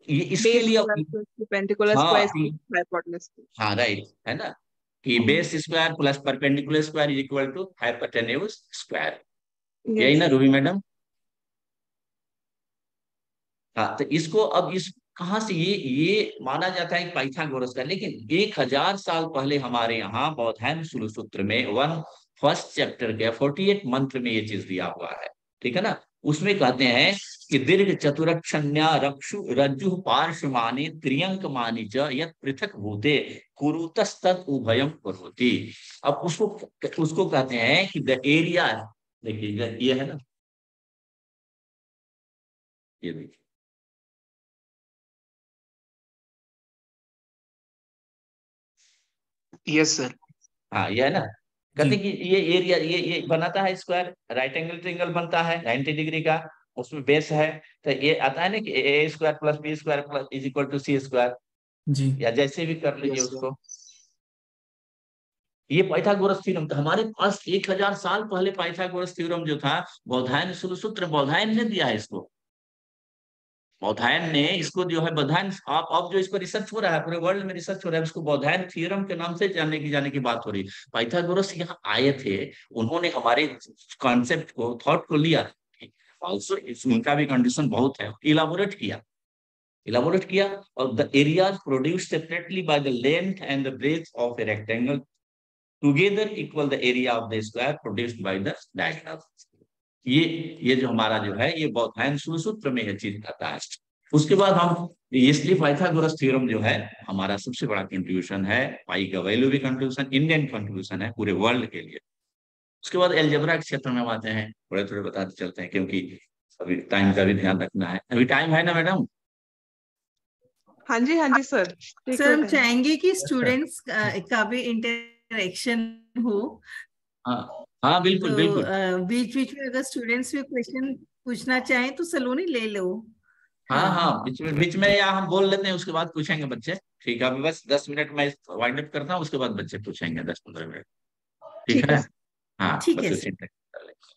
ये इसके बेस लिए स्क्वायर प्लस परपेंडिकुलर हाँ स्क्वायर इज हाइपोटेन्यूज। हाँ राइट, है ना, कि base square plus perpendicular square is equal to hypotenuse square. यही ना यस। Ruby madam? हाँ, तो इसको अब इस कहाँ से ये माना जाता है पाइथागोरस का। लेकिन 1000 साल पहले हमारे यहाँ बौधायन सूत्र में फर्स्ट चैप्टर के 48 मंत्र में ये चीज दिया हुआ है, ठीक है ना। उसमें कहते हैं कि दीर्घ चतुरक्षण्या रक्षु रज्जु पार्श्वमानी त्रियंक मानी च यत् पृथक भूते कुरुतस्तत् उभयम करोति। अब उसको उसको कहते हैं कि द एरिया, देखिए ये है ना, ये देखिए, यस सर। हाँ ये है ना। कहते हैं कि ये एरिया, ये बनाता है स्क्वायर, राइट एंगल ट्रायंगल बनता है 90 डिग्री का, उसमें बेस है। तो ये आता है ना कि a square plus b square plus is equal to c square, जी या जैसे भी कर लीजिए यस उसको। ये पाइथागोरस थ्योरम था हमारे पास 1000 साल पहले। पाइथागोरस थ्योरम जो था बौधायन सूत्र, बौधायन ने दिया है इसको। बौधायन ने इसको जो है, बौधायन आप अब जो इस पर रिसर्च हो रहा है, पूरे वर्ल्ड में रिसर्च हो रहा है, इसको बौधायन थ्योरम के नाम से जाने की बात हो रही है। पाइथागोरस यहाँ आए थे, उन्होंने हमारे कॉन्सेप्ट को, थॉट को लिया, ऑल्सो उनका भी कंडीशन बहुत है, इलाबोरेट किया। और the areas produced separately by the length and the breadth of a rectangle together equal the area of the square produced by the diagonal. ये जो हमारा जो है ये बौधायन सूत्र में यह चीज आता है। उसके बाद हम इसलिए पाइथागोरस थ्योरम जो है हमारा सबसे बड़ा कंट्रीब्यूशन है, पाई का वैल्यू भी कंट्रीब्यूशन, इंडियन कंट्रीब्यूशन है पूरे वर्ल्ड के लिए। उसके बाद एलजेब्रा के क्षेत्र में हम आते हैं, थोड़े थोड़े बताते चलते हैं क्योंकि अभी टाइम का भी ध्यान रखना है। अभी टाइम है ना मैडम? हाँ जी सर। सर हम चाहेंगे कि स्टूडेंट्स का भी इंटरेक्शन हो। हाँ बिल्कुल तो बिल्कुल। बीच बीच में अगर स्टूडेंट्स भी क्वेश्चन पूछना चाहें तो सलोनी ले लो। हाँ बीच में या हम बोल लेते हैं, उसके बाद पूछेंगे बच्चे। ठीक है, अभी बस 10 मिनट में वाइंड अप करता हूँ, उसके बाद बच्चे पूछेंगे 10-15 मिनट। ठीक है। हाँ ठीक है बस उसी टाइम कर लेंगे।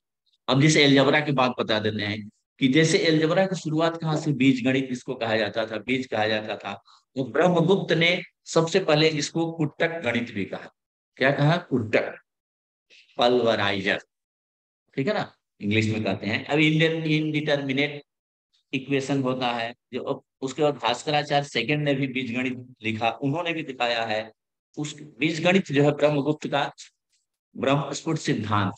अब जैसे एलजेब्रा की बात बता देते हैं कि जैसे एलजेब्रा की शुरुआत कहाँ से, बीज गणित इसको कहा जाता था, बीज कहा जाता था। तो ब्रह्मगुप्त ने सबसे पहले इसको कुट्टक गणित भी कहा। क्या कहा? कुट्टक, पल्वराइजर, ठीक है ना, इंग्लिश में कहते हैं। अब इंडियन इनडिटर्मिनेट इक्वेशन होता है जो, अब उसके बाद भास्कराचार्य सेकंड ने भी बीजगणित लिखा, उन्होंने भी दिखाया है। उस बीजगणित जो है ब्रह्मगुप्त का, ब्रह्मस्फुट सिद्धांत,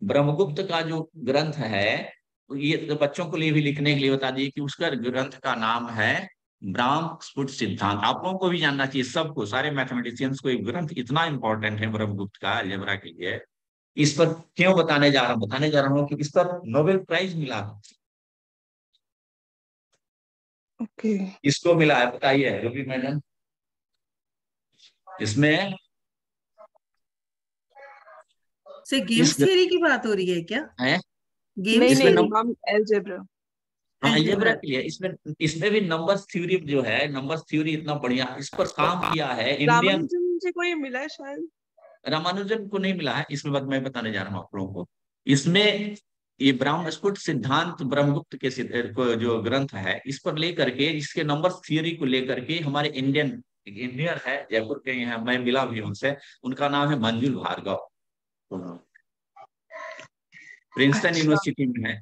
ब्रह्मगुप्त का जो ग्रंथ है, ये तो बच्चों को लिए भी लिखने के लिए बता दिए कि उसका ग्रंथ का नाम है ब्रह्मस्फुट सिद्धांत। आप लोगों को भी जानना चाहिए, सबको, सारे मैथमेटिशियंस को, एक ग्रंथ इतना इंपॉर्टेंट है ब्रह्मगुप्त का अलजेब्रा के लिए। इस पर क्यों बताने जा रहा हूँ कि इस पर नोबेल प्राइज मिला। ओके। इसको मिला है, बताइए रवि मैडम। इसमें से गेम्स थियरी की बात हो रही है क्या? है गेम्स नहीं थियरी? हम अलजेब्रा। अलजेब्रा के लिए इसमें भी नंबर्स थ्योरी जो है, नंबर्स थ्योरी इतना बढ़िया, इस पर काम किया है इंडियन। रामानुजन जी को ये मिला है शायद। रामानुजन को नहीं मिला है, इसमें बात मैं बताने जा रहा हूँ आप लोगों को। इसमें ये ब्रह्मस्फुट सिद्धांत ब्रह्मगुप्त के जो ग्रंथ है, इस पर लेकर के, इसके नंबर थियरी को लेकर के हमारे इंडियन है, जयपुर के यहाँ, मैं मिला भी उनसे, उनका नाम है मंजुल भार्गव, प्रिंसटन यूनिवर्सिटी में है।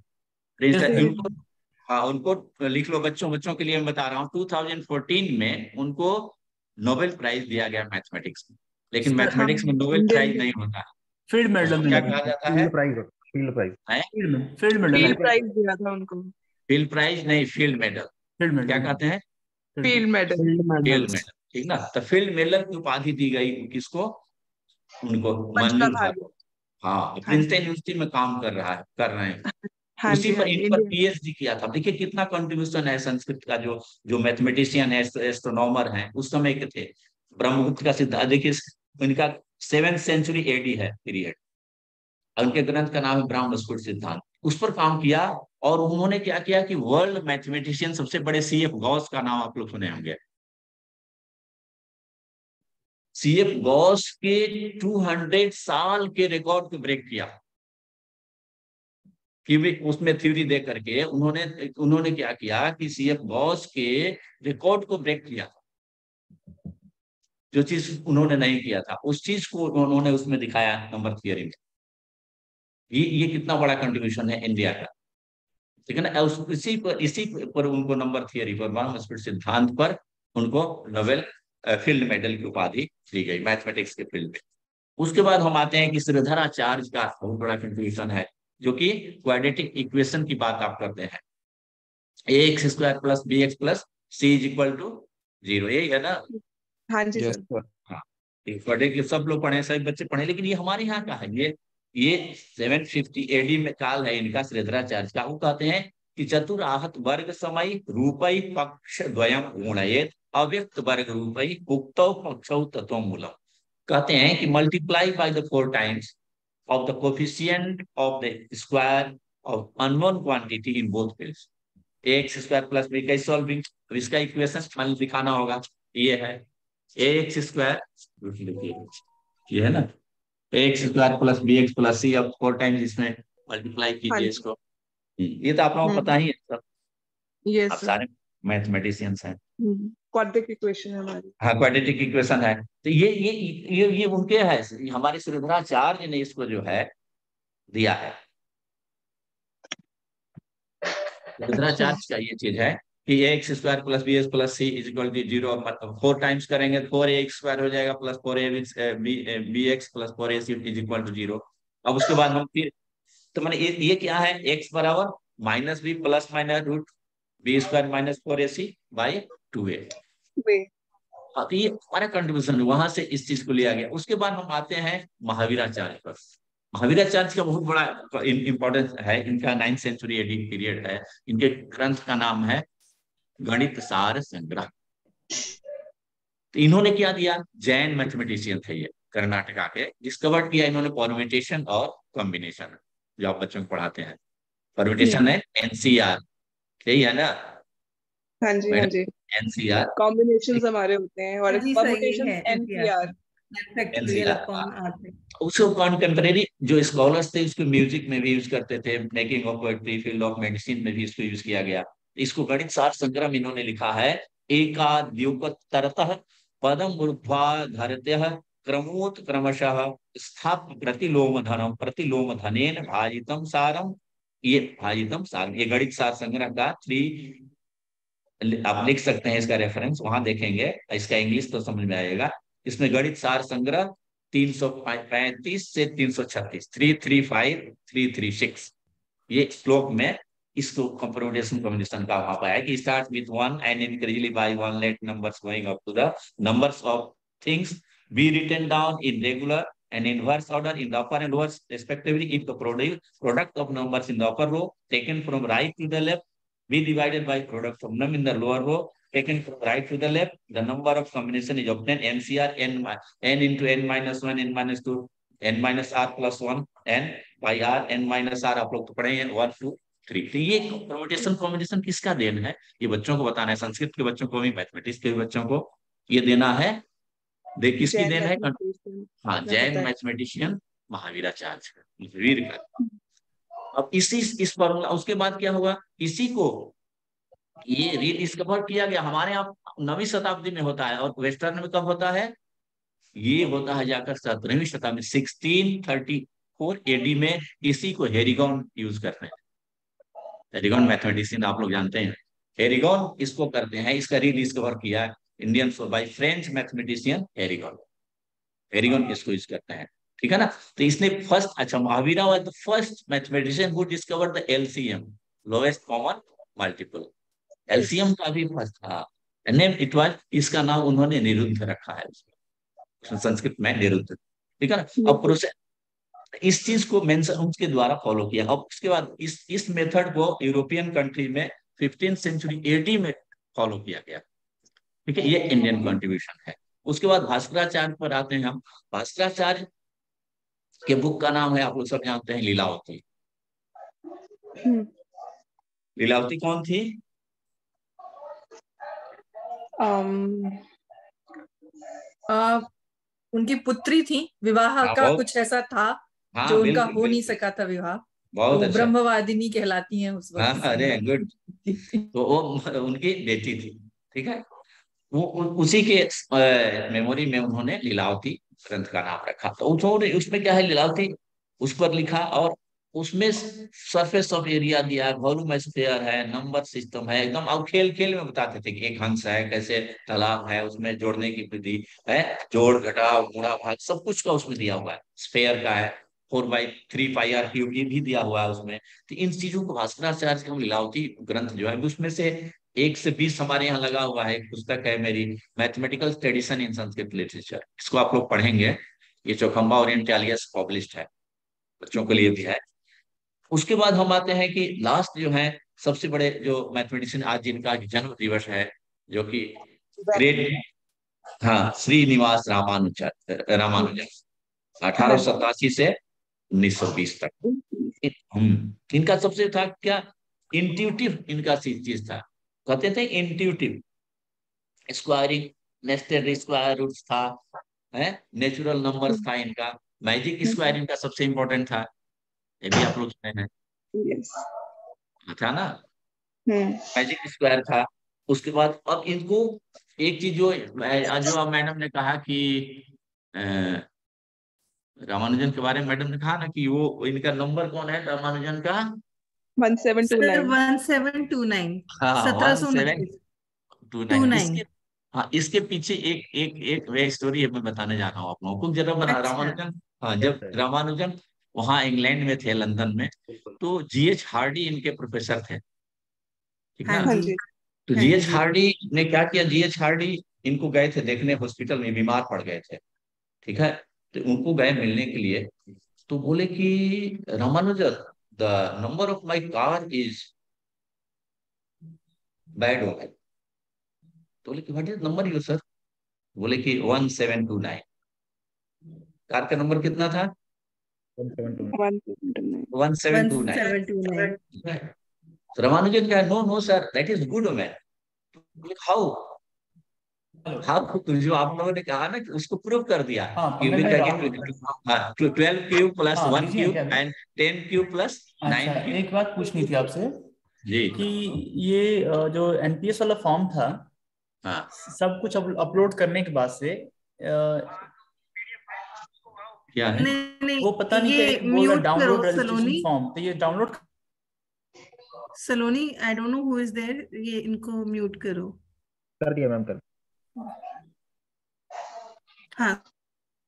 प्रिंसटन, हाँ उनको लिख लो, बच्चों के लिए मैं बता रहा हूँ। 2014 में उनको नोबेल प्राइज दिया गया मैथमेटिक्स में, लेकिन मैथमेटिक्स में नोबेल प्राइज नहीं होता, फील्ड मेडल क्या कहा जाता है? फील्ड प्राइज दिया था उनको। फील्ड प्राइज नहीं, फील्ड मेडल। क्या कहते हैं? Field medal. फील्ड मेडल, ठीक ना। तो फील्ड मेडल की उपाधि दी गई किसको? उनको, मंजूर भार्गव। हाँ, प्रिंसटन यूनिवर्सिटी में काम कर रहे हैं। उसी पर इन पर पीएचडी किया था। देखिए कितना कंट्रीब्यूशन है संस्कृत का, जो मैथमेटिशियन है, एस्ट्रोनॉमर है उस समय के थे। ब्रह्मगुप्त का सिद्धांत देखिए, इनका 7th सेंचुरी एडी है पीरियड, उनके ग्रंथ का नाम है ब्रह्मस्फुट सिद्धांत। उस पर काम किया, और उन्होंने क्या किया कि वर्ल्ड मैथमेटिशियन सबसे बड़े सीएफ गॉस का नाम आप लोग सुने होंगे। सीएफ गॉस के 200 साल के रिकॉर्ड को ब्रेक किया, कि भी उसमें थ्योरी दे करके उन्होंने क्या किया कि सीएफ गॉस के रिकॉर्ड को ब्रेक किया, जो चीज उन्होंने नहीं किया था उस चीज को उन्होंने उसमें दिखाया नंबर थियरी में। ये कितना बड़ा कंट्रीब्यूशन है इंडिया का, ठीक है ना। इसी पर उनको नंबर थियरी पर, ब्रह्मस्फुट सिद्धांत पर उनको नोबेल फील्ड मेडल की उपाधि दी गई मैथमेटिक्स के फील्ड में। उसके बाद हम आते हैं कि श्रीधराचार्य का बहुत बड़ा कंट्रीब्यूशन है, जो कि क्वाड्रेटिक इक्वेशन की बात आप करते हैं, ax² + bx + c = 0, यही है ना? हाँ जी सर। हाँ, क्वाड्रेटिक सब लोग पढ़े, सभी बच्चे पढ़े, लेकिन ये हमारे यहाँ का है। ये 750 एडी में काल है इनका, श्रीधराचार्य का। वो कहते हैं कि चतुराहत वर्ग समय रूपई पक्ष द्वयम गुणयेत अव्यक्त वर्ग रूपई उक्तौ पक्षौ तत्व मूलम। कहते हैं कि multiply by the 4 times of the coefficient of the square of unknown quantity in both fields, ax² + b का सॉल्विंग। अब इसका इक्वेशन मान दिखाना होगा, ये है ax², ये है ना, ax² + bx + c। अब 4 times इसमें मल्टीप्लाई कीजिए इसको। ये तो आप लोगों को पता ही है सब, आप सारे मैथमेटिशियंस हैं। क्वाड्रेटिक इक्वेशन है हमारी। हाँ, क्वाड्रेटिक इक्वेशन है। तो ये उनके है, हमारे श्रीधराचार्य ने इसको जो है दिया है। श्रीधराचार्य का ये चीज है कि ax² + bx + c = 0, मतलब 4 times करेंगे 4ax² हो जाएगा + 4bx + 4ac = 0। अब उसके बाद हम फिर तो मैंने ये क्या है, x बराबर minus B plus minus root B square minus 4ac by 2a। तो ये हमारा कंट्रीब्यूशन, वहां से इस चीज को लिया गया। उसके बाद हम आते हैं महावीराचार्य पर। महावीराचार्य का बहुत बड़ा इंपॉर्टेंस है, इनका 9th सेंचुरी एडी पीरियड है। इनके ग्रंथ का नाम है गणित सार संग्रह। तो इन्होंने क्या दिया, जैन मैथमेटिशियन थे ये, कर्नाटका के, डिस्कवर किया इन्होंने परम्यूटेशन और कॉम्बिनेशन, जो आप बच्चों को पढ़ाते हैं। परम्यूटेशन है एनसीआर, यही है ना हाँ जी, हाँ मैडम, जी। एनसीआर कॉम्बिनेशंस हमारे होते हैं और जी सही परम्यूटेशन है, एनपीआर। Factorial upon R. उसको कॉन्टेम्परेरी जो स्कॉलर्स थे इसको म्यूजिक में भी यूज करते थे, making of poetry, field of medicine में भी इसको यूज किया गया। इसको गणित सार संग्रह इन्होंने लिखा है, एकाद्युपतरतः पदम ऊर्ध्वा धरत्यः क्रमोत क्रमशः स्थाप प्रतिलोम धनम प्रतिलोम धनेन भाजितम सारम, ये भाजितम सारम, ये गणित सार संग्रह का 3, आप लिख सकते हैं इसका रेफरेंस, वहां देखेंगे, इसका इंग्लिश तो समझ में आएगा। इसमें गणित सार संग्रह 335 से 336, 335 336, ये श्लोक में इसको कंप्यूटेशन कम्युनिकेशन का वहां पाया कि start with 1 and increasingly by 1 let numbers going up to the numbers of things be written down in regular and inverse order in the upper and lower respectively if the product of numbers in the upper row taken from right to the left be divided by product of num in the lower row taken from right to the left, the number of combination is obtained MCR n into n minus 1 n minus 2 n minus r plus 1 n by r n minus r, आप लोग तो पढ़े हैं 1 2 3। तो ये परम्यूटेशन कॉम्बिनेशन किसका देन है, ये बच्चों को बताना है, संस्कृत के बच्चों को भी, मैथमेटिक्स के बच्चों को ये देना है। किसकी देन है, हाँ, जैन मैथमेटिशियन महावीराचार्य, वीर का। अब इस फॉर्मूला, उसके बाद क्या होगा, इसी को ये रीडिस्कवर किया गया। हमारे यहाँ 9वीं शताब्दी में होता है और वेस्टर्न में कब होता है, ये होता है जाकर 17वीं शताब्दी 1634 एडी में। इसी को हेरिगॉन यूज करते हैं, हेरिगॉन मैथमेटिशियन आप लोग जानते हैं, हेरिगॉन इसको करते हैं, इसका रीडिस्कवर किया इंडियन बाय फ्रेंच मैथमेटिशियन हेरिगॉन, हेरिगॉन इसको यूज करते हैं, ठीक है ना। तो इसने फर्स्ट, अच्छा, Mahavira was the first mathematician who discovered the LCM, lowest common multiple, LCM का भी फर्स्ट था, नेम इट वाज, इसका नाम उन्होंने निरुद्ध रखा है, संस्कृत में निरुद्ध, ठीक है ना। अब प्रोसेस, इस चीज को मेंशन उसके द्वारा फॉलो किया। अब उसके बाद इस मेथड को यूरोपियन कंट्री में 15th सेंचुरी एडी में फॉलो किया गया, ठीक है, ये इंडियन कंट्रीब्यूशन है। उसके बाद भास्कराचार्य पर आते हैं हम। भास्कराचार्य के बुक का नाम है, आप लोग सब जानते हैं, लीलावती। लीलावती कौन थी, उनकी पुत्री थी, विवाह का कुछ ऐसा था, जो उनका हो नहीं सका था विवाह, बहुत तो ब्रह्मवादिनी कहलाती हैं उस वक्त। अरे गुड, तो वो उनकी बेटी थी, ठीक है, वो उसी के मेमोरी में उन्होंने लीलावती ग्रंथ का नाम रखा। तो उन्होंने उसमें क्या है, लीलावती उस पर लिखा, और उसमें सरफेस ऑफ एरिया दिया, वॉल्यूम स्फीयर है, नंबर सिस्टम है, एकदम अब खेल खेल में बताते थे कि एक हंस है, कैसे तालाब है, उसमें जोड़ने की विधि है, जोड़ घटाव गुणा भाग सब कुछ का उसमें दिया हुआ है, स्फीयर का है 4/3 πr क्यूब ये भी दिया हुआ है उसमें। तो इन चीजों को भास्कराचार्य के लीलावती ग्रंथ जो है, उसमें से 1 से 20 हमारे यहाँ लगा हुआ है। एक पुस्तक है मेरी, mathematical tradition in Sanskrit literature, इसको आप लोग पढ़ेंगे, ये चौखंबा ओरिएंटालियस पब्लिश्ड है, बच्चों के लिए भी है। उसके बाद हम आते हैं कि लास्ट जो है सबसे बड़े जो मैथमेटिशियन आज जिनका जन्म दिवस है, जो कि ग्रेट, हाँ, श्रीनिवास रामानुजन 1887 से 1920 तक। इनका सबसे था क्या, इंट्यूटिव इनका चीज था, कहते थे intuitive, squaring, nested square roots था, है, नेचुरल नंबर्स था इनका, मैजिक स्क्वायर इनका सबसे इंपॉर्टेंट था, ये भी आप लोग सुने हैं, था ना, मैजिक स्क्वायर था। उसके बाद अब इनको एक चीज जो मैडम ने कहा कि रामानुजन के बारे में, मैडम ने कहा ना कि वो इनका नंबर कौन है रामानुजन का, 1729। हाँ, 1729। हाँ, इसके पीछे एक स्टोरी है, मैं बताने जा रहा हूँ आप लोगों को जरा। अच्छा। रामानुजन, हाँ, जब रामानुजन वहां इंग्लैंड में थे, लंदन में। तो जीएच हार्डी इनके प्रोफेसर थे, ठीक ना। हाँ जी, तो हाँ जीएच जी। हार्डी ने क्या किया, जीएच हार्डी इनको गए थे देखने, हॉस्पिटल में बीमार पड़ गए थे, ठीक है। तो उनको गए मिलने के लिए, तो बोले कि Ramanujan, the number of my car is bad हो गए। तो बोले कि what is number you sir? बोले कि 1729। कार का नंबर कितना था? 1729। 1729। रामानुजन क्या, no no sir, that is good man. How how, जो आप लोगों ने कहा ना कि उसको प्रूव कर दिया कि with 12 cube plus 1 cube and 10 cube plus 9 अच्छा, क्यूब। एक बात पूछनी थी आपसे जी कि ये जो एनपीएस वाला फॉर्म था, हाँ, सब कुछ अपलोड करने के बाद से क्या है नहीं वो पता नहीं, क्या ये एक बोल रहा म्यूट करो डाउनलोड रजिस्ट्रेशन सलोनी। फॉर्म, तो ये download Saloni, I don't know who is there, ये इनको म्यूट करो। कर दिया मैम, कर। हाँ,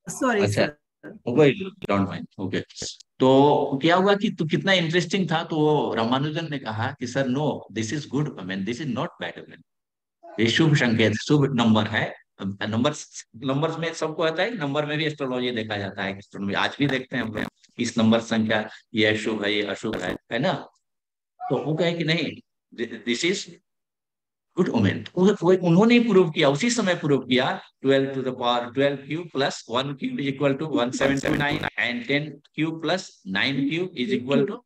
सॉरी अच्छा, सर। Don't mind, okay. तो क्या हुआ कि तो कितना इंटरेस्टिंग था, तो वो रामानुजन ने कहा कि sir no, this is good women, this is not bad women, ये शुभ संकेत, शुभ नंबर है। नंबर्स नंबर्स में सबको आता है, नंबर में भी एस्ट्रोलॉजी देखा जाता है, एस्ट्रोनॉमी आज भी देखते हैं हम लोग, इस नंबर संख्या, ये अशुभ है, ये अशुभ है ना। तो वो कहे कि नहीं, दिस इज गुड ओमेन। उन्होंने ही प्रूव किया, उसी समय प्रूव किया, 12 to the power 12 cube plus 1 cube equal to 1729 and 10 cube plus 9 cube is equal to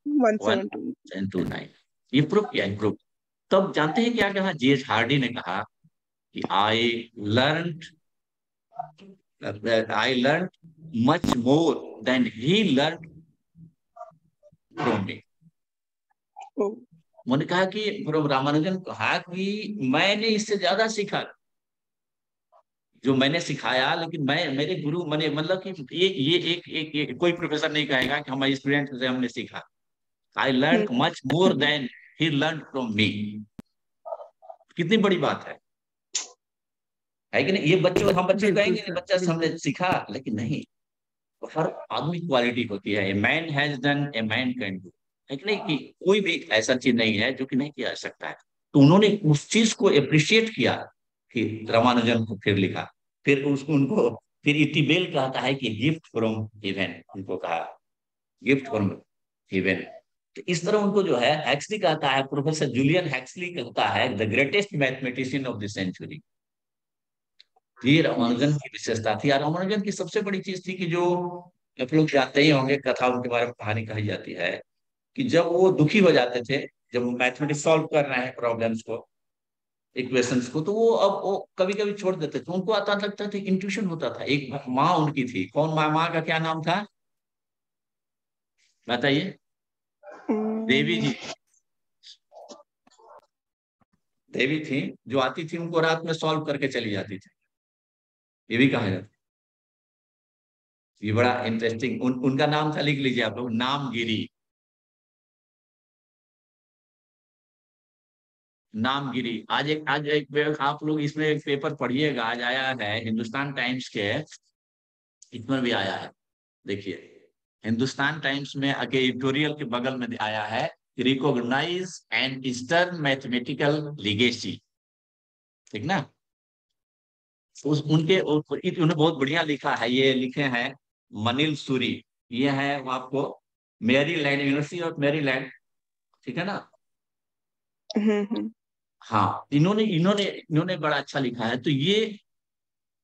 1729। ये प्रूव किया, प्रूव। तब जानते हैं क्या कहा जीएच हार्डी ने? कहा कि I learned much more than he learned from me. मैंने कहा कि रामानुजन कहा कि मैंने इससे ज्यादा सीखा जो मैंने सिखाया, लेकिन मैं, मेरे गुरु मैंने, मतलब कि ये कोई प्रोफेसर नहीं कहेगा कि हमारे स्टूडेंट से हमने सीखा। I learn much more than he learn from me. कितनी बड़ी बात है कि नहीं? ये बच्चों, हम बच्चे कहेंगे बच्चा से हमने सीखा, लेकिन नहीं, तो हर आदमी क्वालिटी होती है। A man has done, a man can do, है कि नहीं? कि कोई भी ऐसा चीज नहीं है जो कि नहीं किया जा सकता है। तो उन्होंने उस चीज को अप्रिशिएट किया कि रामानुजन को फिर लिखा, फिर उसको उनको फिर इटिबेल कहता है कि गिफ्ट फ्रॉम हेवन, उनको कहा गिफ्ट फ्रॉम हेवन। तो इस तरह उनको जो है हैक्सली कहता है, प्रोफेसर जूलियन हैक्सली कहता है the greatest mathematician of the century. ये रामानुजन की विशेषता थी। रामानुजन की सबसे बड़ी चीज थी कि जो आप लोग जानते ही होंगे, कथा उनके बारे में कहानी कही जाती है कि जब वो दुखी हो जाते थे, जब वो मैथमेटिक्स सॉल्व कर रहे हैं प्रॉब्लम्स को, इक्वेशंस को, तो वो अब वो कभी कभी छोड़ देते थे। उनको आता लगता था, इंट्यूशन होता था। एक माँ उनकी थी, कौन माँ? माँ का क्या नाम था बताइए? देवी जी, देवी थी, जो आती थी उनको रात में सॉल्व करके चली जाती थी, ये भी कहा जाता है। ये बड़ा इंटरेस्टिंग, उनका नाम था, लिख लीजिए आप लोग, नामगिरी। नामगिरी। आज एक आप लोग इसमें एक पेपर पढ़िएगा, आज आया है हिंदुस्तान टाइम्स के, इसमें भी आया है, देखिए हिंदुस्तान टाइम्स में आगे एडिटोरियल के बगल में आया है, recognise an eastern mathematical legacy, ठीक ना। उन्होंने बहुत बढ़िया लिखा है, ये लिखे हैं मनील सूरी, ये है वो आपको मैरीलैंड, यूनिवर्सिटी ऑफ मैरीलैंड, ठीक है ना। हाँ, इन्होंने इन्होंने इन्होंने बड़ा अच्छा लिखा है। तो ये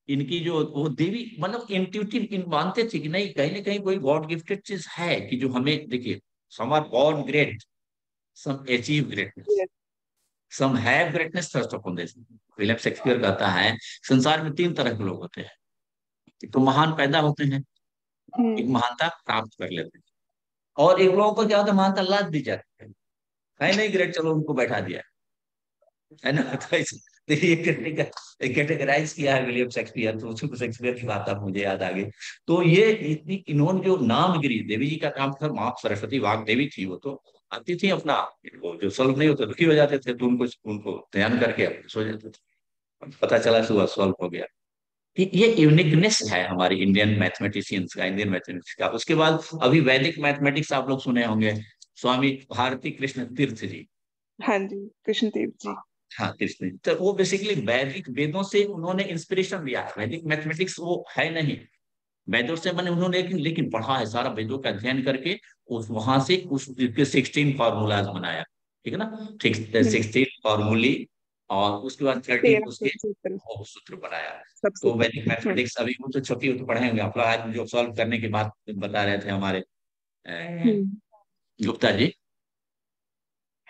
इनकी जो वो देवी, मतलब इंट्यूटिव, इन मानते थे कि नहीं, कहीं ना कहीं कोई गॉड गिफ्टेड चीज है कि जो हमें, देखिए, some are born great, some achieve greatness, some have greatness thirst upon this. William Shakespeare कहता है संसार में 3 तरह के लोग होते हैं, एक तो महान पैदा होते हैं, एक महानता प्राप्त कर लेते हैं, और एक लोगों को क्या होता है, महानता लाद दी जाती है नहीं ग्रेट, चलो उनको बैठा दिया, है ना। तो ये कैटेगराइज किया है विलियम शेक्सपियर, तो उसको शेक्सपियर की बात अब मुझे याद आ गई। तो ये इन्होंने जो नामगिरी, देवी जी का नाम था, माँ सरस्वती वाग देवी थी, वो तो आती थी अपना, वो जो सॉल्व नहीं होता दुखी हो जाते थे, तो उनको ध्यान करके सो जाते थे, पता चला सुबह सॉल्व हो गया। ये यूनिकनेस है हमारी इंडियन मैथमेटिशियंस का, इंडियन मैथमेटिक्स का। उसके बाद अभी वैदिक मैथमेटिक्स आप लोग सुने होंगे, स्वामी भारती कृष्ण तीर्थ जी। हाँ जी, कृष्ण तीर्थ जी। हाँ, कृष्ण, तो वो बेसिकली वैदिक वेदों से उन्होंने इंस्पिरेशन लिया है। वैदिक मैथमेटिक्स वो है नहीं, वेदों से मैंने उन्होंने लेकिन पढ़ा है सारा, वेदों का अध्ययन करके उस वहां से उस 16 फार्मूलाज बनाया, ठीक है ना, ठीक, 16 फॉर्मूली, और उसके बाद 13 13 उसके सूत्र, वो सूत्र बनाया। सब तो सूत्र। वैदिक मैथमेटिक्स अभी वो तो छोटी हो तो पढ़े होंगे आप लोग, आज जो सॉल्व करने की बात बता रहे थे हमारे गुप्ता जी,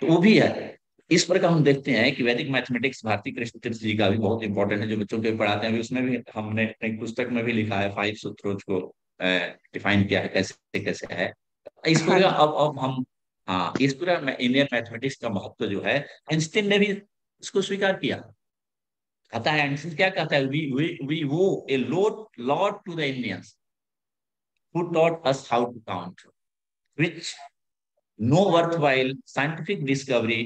तो वो भी है। इस प्रकार हम देखते हैं कि वैदिक मैथमेटिक्स भारती कृष्ण तीर्थ जी का भी बहुत इंपॉर्टेंट है, जो बच्चों के पढ़ाते हैं। अभी उसमें भी हमने एक पुस्तक में भी लिखा है, 5 सूत्रों को डिफाइन किया है कैसे कैसे है। इस हाँ पूरा जी। अब हम, हाँ, इस पूरा इंडियन मैथमेटिक्स का महत्व जो है, आइंस्टीन ने भी इसको स्वीकार किया। कहता है आइंस्टीन, क्या कहता है, we owe a lot to the Indians who taught us how to count, which no worthwhile scientific discovery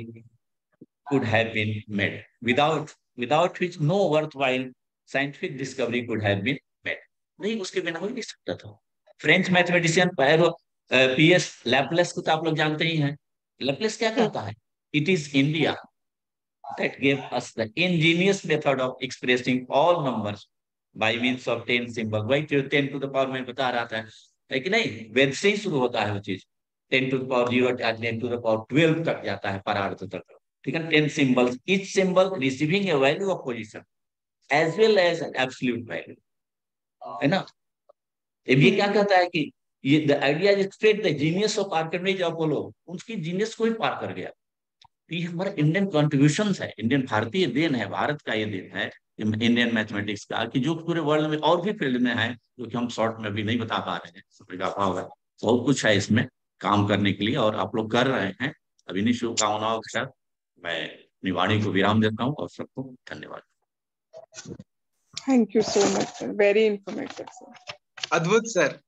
could have been made, without which no worthwhile scientific discovery could have been made। नहीं, उसके बिना हो नहीं सकता था। फ्रेंच मैथमेटिशियन पीएस लैपलेस को तो आप लोग जानते ही हैं। लैपलेस क्या कहता है, it is India that gave us the ingenious method of expressing all numbers by means of 10 symbols। वही 10 टू द पावर में बता रहा था, है कि नहीं, वेद से ही शुरू होता है वो चीज। 10 to the power 0, 10 to the power 12 तक जाता है, परार्थ तक, ठीक है। 10 symbols, each symbol receiving a value of position as well as an absolute value, है ना। अब ये क्या कहता है कि ये the idea is spread the genius of Archimedes Apollo, उसकी जीनियस को ही पार कर गया। ये हमारा इंडियन कॉन्ट्रीब्यूशन है, इंडियन भारतीय देन है, भारत का ये देन है इंडियन मैथमेटिक्स का, कि जो पूरे वर्ल्ड में और भी फील्ड में है, जो कि हम शॉर्ट में भी नहीं बता पा रहे हैं, समय का अभाव है। बहुत कुछ है इसमें काम करने के लिए, और आप लोग कर रहे हैं। अभी नहीं, शुभकामनाओं के साथ मैं अपनी वाणी को विराम देता हूँ, और सबको धन्यवाद। Thank you so much sir, very informative sir. अद्भुत सर,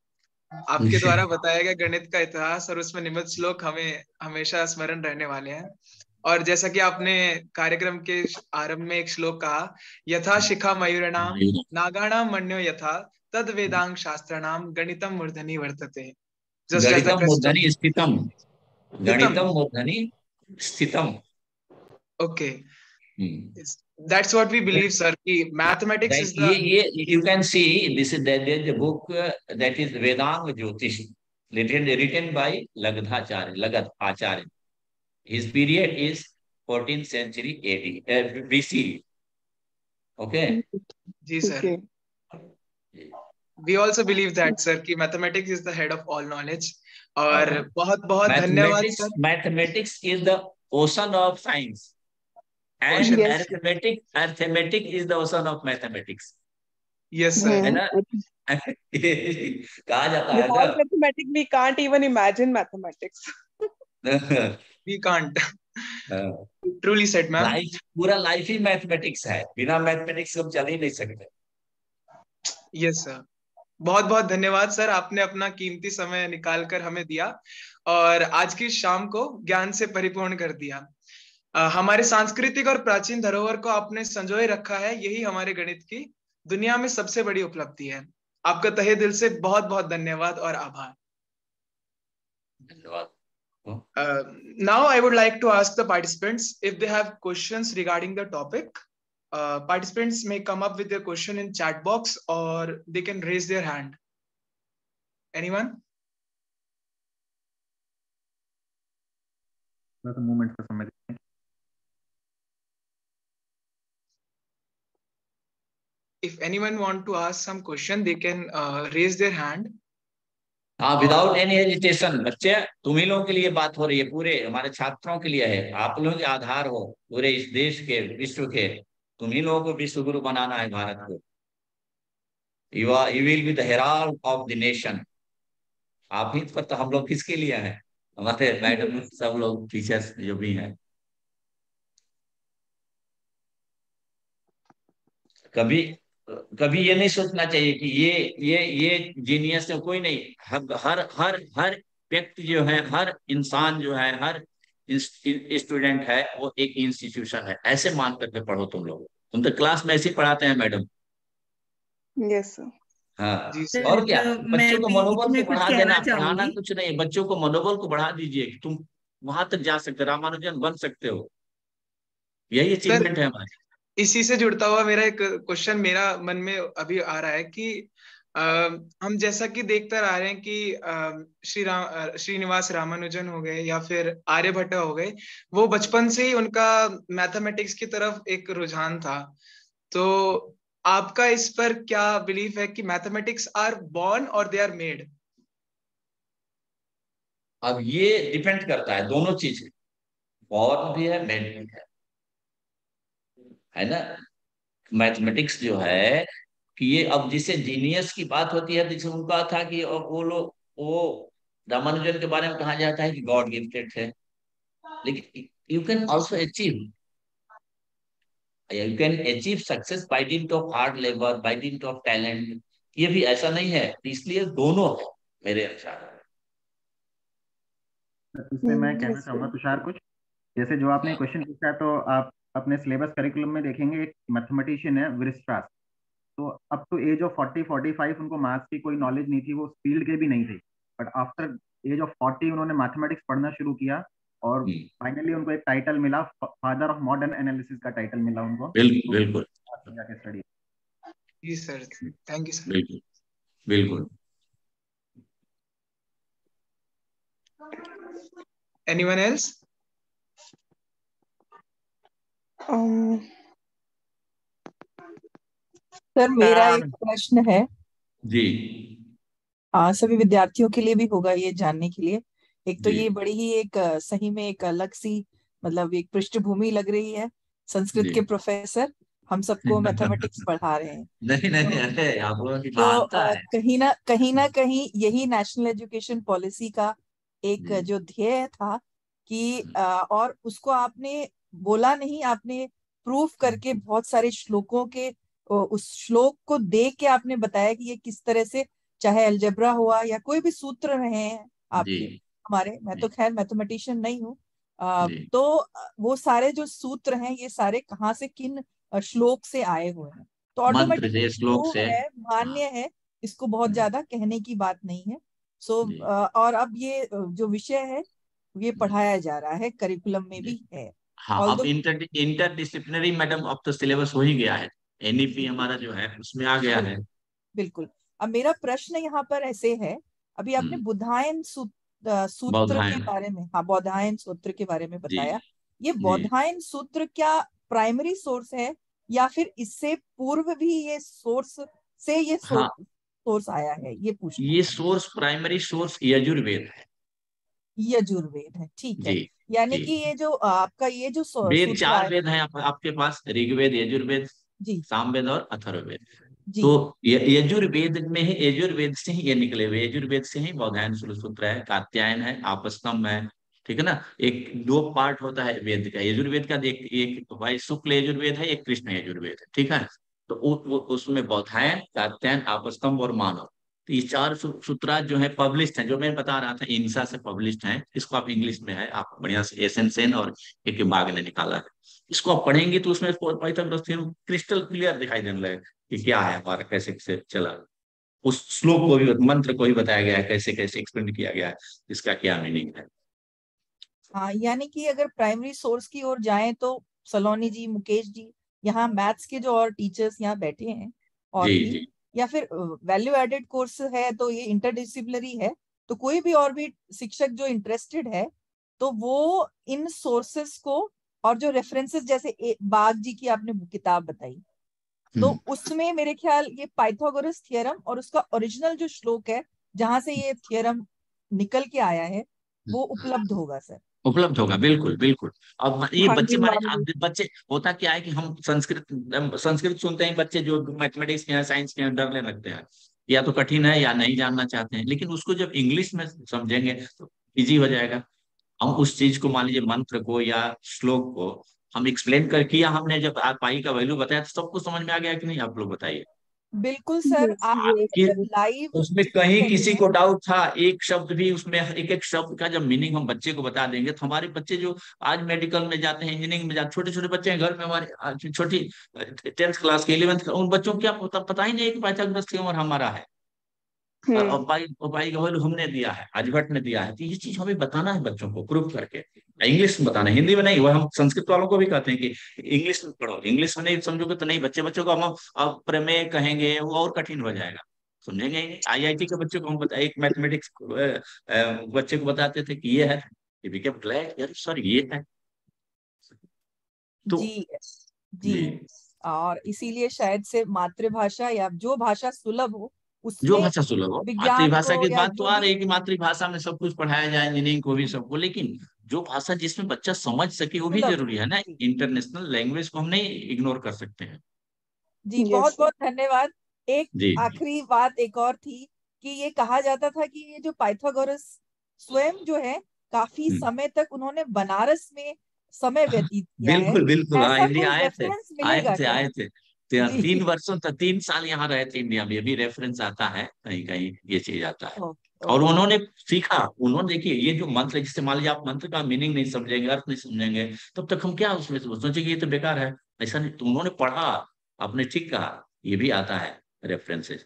आपके द्वारा बताया गया गणित का इतिहास और उसमें निबद्ध श्लोक हमें हमेशा स्मरण रहने वाले हैं। और जैसा कि आपने कार्यक्रम के आरंभ में एक श्लोक कहा, यथा शिखा मयूरनाम नागाणाम मन्यो यथा तद वेदांग शास्त्राणाम गणितम मूर्धनि वर्तते। गणितम मूर्धनि स्थितम, गणितम मूर्धनि स्थितम। Okay, that's what we believe, sir. कि mathematics is the. You can see this is there is a book that is Vedang Jyotish, written by Lagadhacharya, Lagad Acharya. His period is 14th century AD, BC. Okay. Ji sir. We also believe that, sir, कि mathematics is the head of all knowledge. और बहुत बहुत धन्यवाद sir. Mathematics is the ocean of science, and arithmetic is the ocean of mathematics. Yes sir. है ना। कहा जाता है Without mathematics we can't even imagine mathematics. We can't. Truly said, ma'am. पूरा लाइफ ही मैथमेटिक्स है, बिना मैथमेटिक्स हम चल ही नहीं सकते। यस सर, बहुत बहुत धन्यवाद सर, आपने अपना कीमती समय निकाल कर हमें दिया और आज की शाम को ज्ञान से परिपूर्ण कर दिया। हमारे सांस्कृतिक और प्राचीन धरोहर को आपने संजोए रखा है, यही हमारे गणित की दुनिया में सबसे बड़ी उपलब्धि है। आपका तहे दिल से बहुत बहुत धन्यवाद और आभार। धन्यवाद। Now I would like to ask the participants if they have questions regarding the topic. Participants may come up with their question in chat box or they can raise their hand. Anyone? Movement का समय देते हैं। If anyone want to ask some question, they can raise their hand. हाँ, विदाउट एनी हेजिटेशन। बच्चे, तुम ही लोगों के लिए बात हो रही है, पूरे हमारे छात्रों के लिए है। आप लोग आधार हो पूरे इस देश के, विश्व के। तुम ही लोगों को विश्व गुरु बनाना है भारत को। You will be the Herald of the nation. आप ही पर तो हम लोग किसके लिए हैं? हमारे मैडम, सब लोग टीचर्स जो भी हैं। कभी कभी ये नहीं सोचना चाहिए कि ये जीनियस है, कोई नहीं। हर हर हर व्यक्ति जो है, हर इंसान जो है, हर स्टूडेंट है, वो एक इंस्टीट्यूशन है। ऐसे मान करके पढ़ो तुम लोग। तुम तो क्लास में ऐसे ही पढ़ाते हैं मैडम। Yes sir. हाँ, जी सर, सर। और क्या, मैं बच्चों को भी मनोबल इसमें को कुछ बढ़ा कहना देना, पढ़ाना चाहूंगी। कुछ नहीं, बच्चों को मनोबल को बढ़ा दीजिए कि तुम वहां तक जा सकते हो, रामानुजन बन सकते हो, यही सर अचीवमेंट है हमारी। इसी से जुड़ता हुआ मेरा एक क्वेश्चन मेरा मन में अभी आ रहा है कि अ, हम जैसा कि देखते आ रहे हैं कि श्रीनिवास रामानुजन हो गए या फिर आर्यभट्ट हो गए, वो बचपन से ही उनका मैथमेटिक्स की तरफ एक रुझान था। तो आपका इस पर क्या बिलीफ है कि मैथमेटिक्स आर बॉर्न और दे आर मेड? अब ये डिपेंड करता है, दोनों चीज है, बॉर्न भी है, मेड भी है ना। मैथमेटिक्स जो है कि ये, अब जिसे जीनियस की बात होती है, जैसे उनका था कि अब वो लोग, वो रामानुजन के बारे में कहा जाता है कि गॉड गिफ्टेड है, लेकिन you can also achieve, you can achieve success by dint of hard labour, by dint of talent, ये भी ऐसा नहीं है, इसलिए दोनों है मेरे अनुसार। इसमें मैं कहना यस चाहूंगा सर। तुषार कुछ, जैसे जो आपने क्वेश्चन पूछा, तो आप अपने सिलेबस करिकुलम में देखेंगे एक मैथमेटिशियन है विरिस्ट्रास, तो अप टू एज ऑफ 40-45 उनको मैथ्स की कोई नॉलेज नहीं थी, वो फील्ड के भी नहीं थे, बट आफ्टर एज ऑफ 40 उन्होंने मैथमेटिक्स पढ़ना शुरू किया और फाइनली उनको एक टाइटल मिला, फादर ऑफ मॉडर्न एनालिसिस का टाइटल मिला उनको। बिल्कुल बिल्कुल जाके स्टडी। जी सर, थैंक यू सर। बिल्कुल बिल्कुल। Anyone else? सर मेरा एक प्रश्न है, जी सभी विद्यार्थियों के लिए भी होगा ये जानने के लिए। एक तो जी ये बड़ी ही एक सही में एक अलग सी मतलब एक पृष्ठभूमि लग रही है, संस्कृत जी के प्रोफेसर हम सबको मैथमेटिक्स पढ़ा रहे हैं। नहीं नहीं, तो अरे आप लोगों की तो महानता है। कहीं ना कहीं यही नेशनल एजुकेशन पॉलिसी का एक जी जो ध्येय था कि और उसको आपने बोला नहीं, आपने प्रूफ करके बहुत सारे श्लोकों के उस श्लोक को देख के आपने बताया कि ये किस तरह से, चाहे अलजेब्रा हुआ या कोई भी सूत्र रहे हैं जी आपके हमारे, मैं तो खैर मैथमेटिशियन नहीं हूँ, जी तो वो सारे जो सूत्र हैं ये सारे कहाँ से किन श्लोक से आए हुए हैं, तो मंत्र से, ऑटोमेटिकली श्लोक प्रूव से। है, हाँ मान्य है, इसको बहुत जी ज्यादा कहने की बात नहीं है। सो जी और अब ये जो विषय है ये जी। पढ़ाया जा रहा है, करिकुलम में जी भी है। हाँ, अब ऑल्दो इंटरडिसिप्लिनरी मैडम, अब तो सिलेबस हो ही गया है, एनईपी हमारा जो है उसमें आ गया है। बिल्कुल बिल्कुल। अब मेरा प्रश्न यहाँ पर ऐसे है, अभी आपने हम्म, बुधायन सूत्र के बौधायन। बारे में, हाँ बौधायन सूत्र के बारे में जी बताया। ये जी बौधायन सूत्र क्या प्राइमरी सोर्स है या फिर इससे पूर्व भी ये सोर्स से ये हाँ, सोर्स आया है, ये पूछना ये था। सोर्स, प्राइमरी सोर्स यजुर्वेद है। यजुर्वेद है, ठीक जी है। यानी जी। कि ये जो आपका ये जो वेद सूत्र चार आया। वेद हैं आपके पास, ऋग्वेद, यजुर्वेद, जी सामवेद और अथर्ववेद। तो जी यजुर्वेद में ही, यजुर्वेद से ही ये निकले हुए, यजुर्वेद से ही बौधायन सूत्र है, कात्यायन है, आपस्तम्भ है, ठीक है ना। एक दो पार्ट होता है वेद का, यजुर्वेद का, एक एक भाई शुक्ल यजुर्वेद है, एक कृष्ण यजुर्वेद है, ठीक है। तो उसमें बौधायन, कात्यायन, आपस्तम्भ और मानव, तो ये चार सूत्रात जो है पब्लिश्ड हैं, जो मैं बता रहा था इनसा से पब्लिश्ड हैं। इसको आप इंग्लिश में है, आप बढ़िया से एसएन सेन और एक बाग ने निकाला है। इसको आप पढ़ेंगे तो उसमें पाइथागोरस थ्योरम क्रिस्टल क्लियर दिखाई देने लगेगा कि क्या है हमारा, कैसे कैसे चला। उस श्लोक को भी, मंत्र को भी बताया गया है, कैसे कैसे एक्सप्लेन किया गया है, इसका क्या मीनिंग है। हाँ, यानी कि अगर प्राइमरी सोर्स की ओर जाएं तो सलोनी जी, मुकेश जी, यहाँ मैथ्स के जो और टीचर्स यहाँ बैठे हैं और जी भी, जी या फिर वैल्यू एडेड कोर्स है तो ये इंटरडिसिप्लिनरी है, तो कोई भी और भी शिक्षक जो इंटरेस्टेड है तो वो इन सोर्सेस को, और जो रेफरेंसेस जैसे बाग जी की आपने किताब बताई, तो उसमें मेरे ख्याल ये पाइथागोरस थ्योरम और उसका ओरिजिनल जो श्लोक है जहां से ये थ्योरम निकल के आया है वो उपलब्ध होगा सर। उपलब्ध होगा, बिल्कुल बिल्कुल। अब ये हाँ बच्चे जी माने, मैम। अब बच्चे, होता क्या है कि हम संस्कृत सुनते हैं, बच्चे जो मैथमेटिक्स के हैं, साइंस के हैं, डरने लगते हैं, या तो कठिन है या नहीं जानना चाहते हैं, लेकिन उसको जब इंग्लिश में समझेंगे तो इजी हो जाएगा। हम उस चीज को, मान लीजिए मंत्र को या श्लोक को हम एक्सप्लेन कर किया, हमने जब पाई का वैल्यू बताया तो सबको समझ में आ गया कि नहीं, आप लोग बताइए। बिल्कुल सर, आपने कि जब लाइव उसमें कहीं किसी को डाउट था, एक शब्द भी उसमें, एक एक शब्द का जब मीनिंग हम बच्चे को बता देंगे तो हमारे बच्चे जो आज मेडिकल में जाते हैं, इंजीनियरिंग में जाते, छोटे छोटे बच्चे हैं घर में हमारे, छोटी 10th क्लास के 11th, उन बच्चों को क्या पता ही नहीं है कि पाइथागोरस थ्योरम हमारा है, और पाई का वैल्यू हमने दिया है, आर्यभट्ट ने दिया है। तो ये चीज हमें बताना है बच्चों को प्रूफ करके, इंग्लिश में बताना, हिंदी में नहीं। वो हम संस्कृत वालों को भी कहते हैं कि इंग्लिश में पढ़ो, इंग्लिश में नहीं समझोगे तो नहीं। बच्चों को हम अब प्रमेय कहेंगे वो और कठिन हो जाएगा, समझेंगे ही नहीं। IIT के बच्चों को हम एक मैथमेटिक्स बच्चे को बताते थे कि ये है, ये बिकेम ग्लैड यार सर ये है। तो जी जी, और इसीलिए शायद से मातृभाषा या जो भाषा सुलभ हो जो उसमें भाषा सुलभ हो, विज्ञान मातृभाषा को की या बात तो जो आ भी, रही है कि मातृभाषा में सब कुछ पढ़ाया जाए, इंजीनियरिंग को भी सबको, लेकिन जो भाषा जिसमें बच्चा समझ सके वो भी सुलभ, जरूरी है ना। इंटरनेशनल लैंग्वेज को हम नहीं इग्नोर कर सकते हैं। जी बहुत बहुत धन्यवाद। एक जी आखिरी बात एक और थी कि ये कहा जाता था कि ये जो पाइथागोरस स्वयं जो है काफी समय तक उन्होंने बनारस में समय व्यतीत किया है, बिल्कुल बिल्कुल। हाँ, ऐसा इंडिया कोई आए थे, रेफरेंस मिलेगा क्या? आए थे। जी 3 वर्षों तक, 3 साल यहाँ रहे थे इंडिया में, ये भी रेफरेंस आता है कहीं कहीं, ये चीज आता है। और उन्होंने सीखा, उन्होंने देखिए ये जो मंत्र है, जिससे मान लीजिए आप मंत्र का मीनिंग नहीं समझेंगे, अर्थ नहीं समझेंगे, तब तक हम क्या उसमें सोचेंगे ये तो बेकार है, ऐसा नहीं। तो उन्होंने पढ़ा, आपने ठीक कहा, ये भी आता है रेफरेंसेस।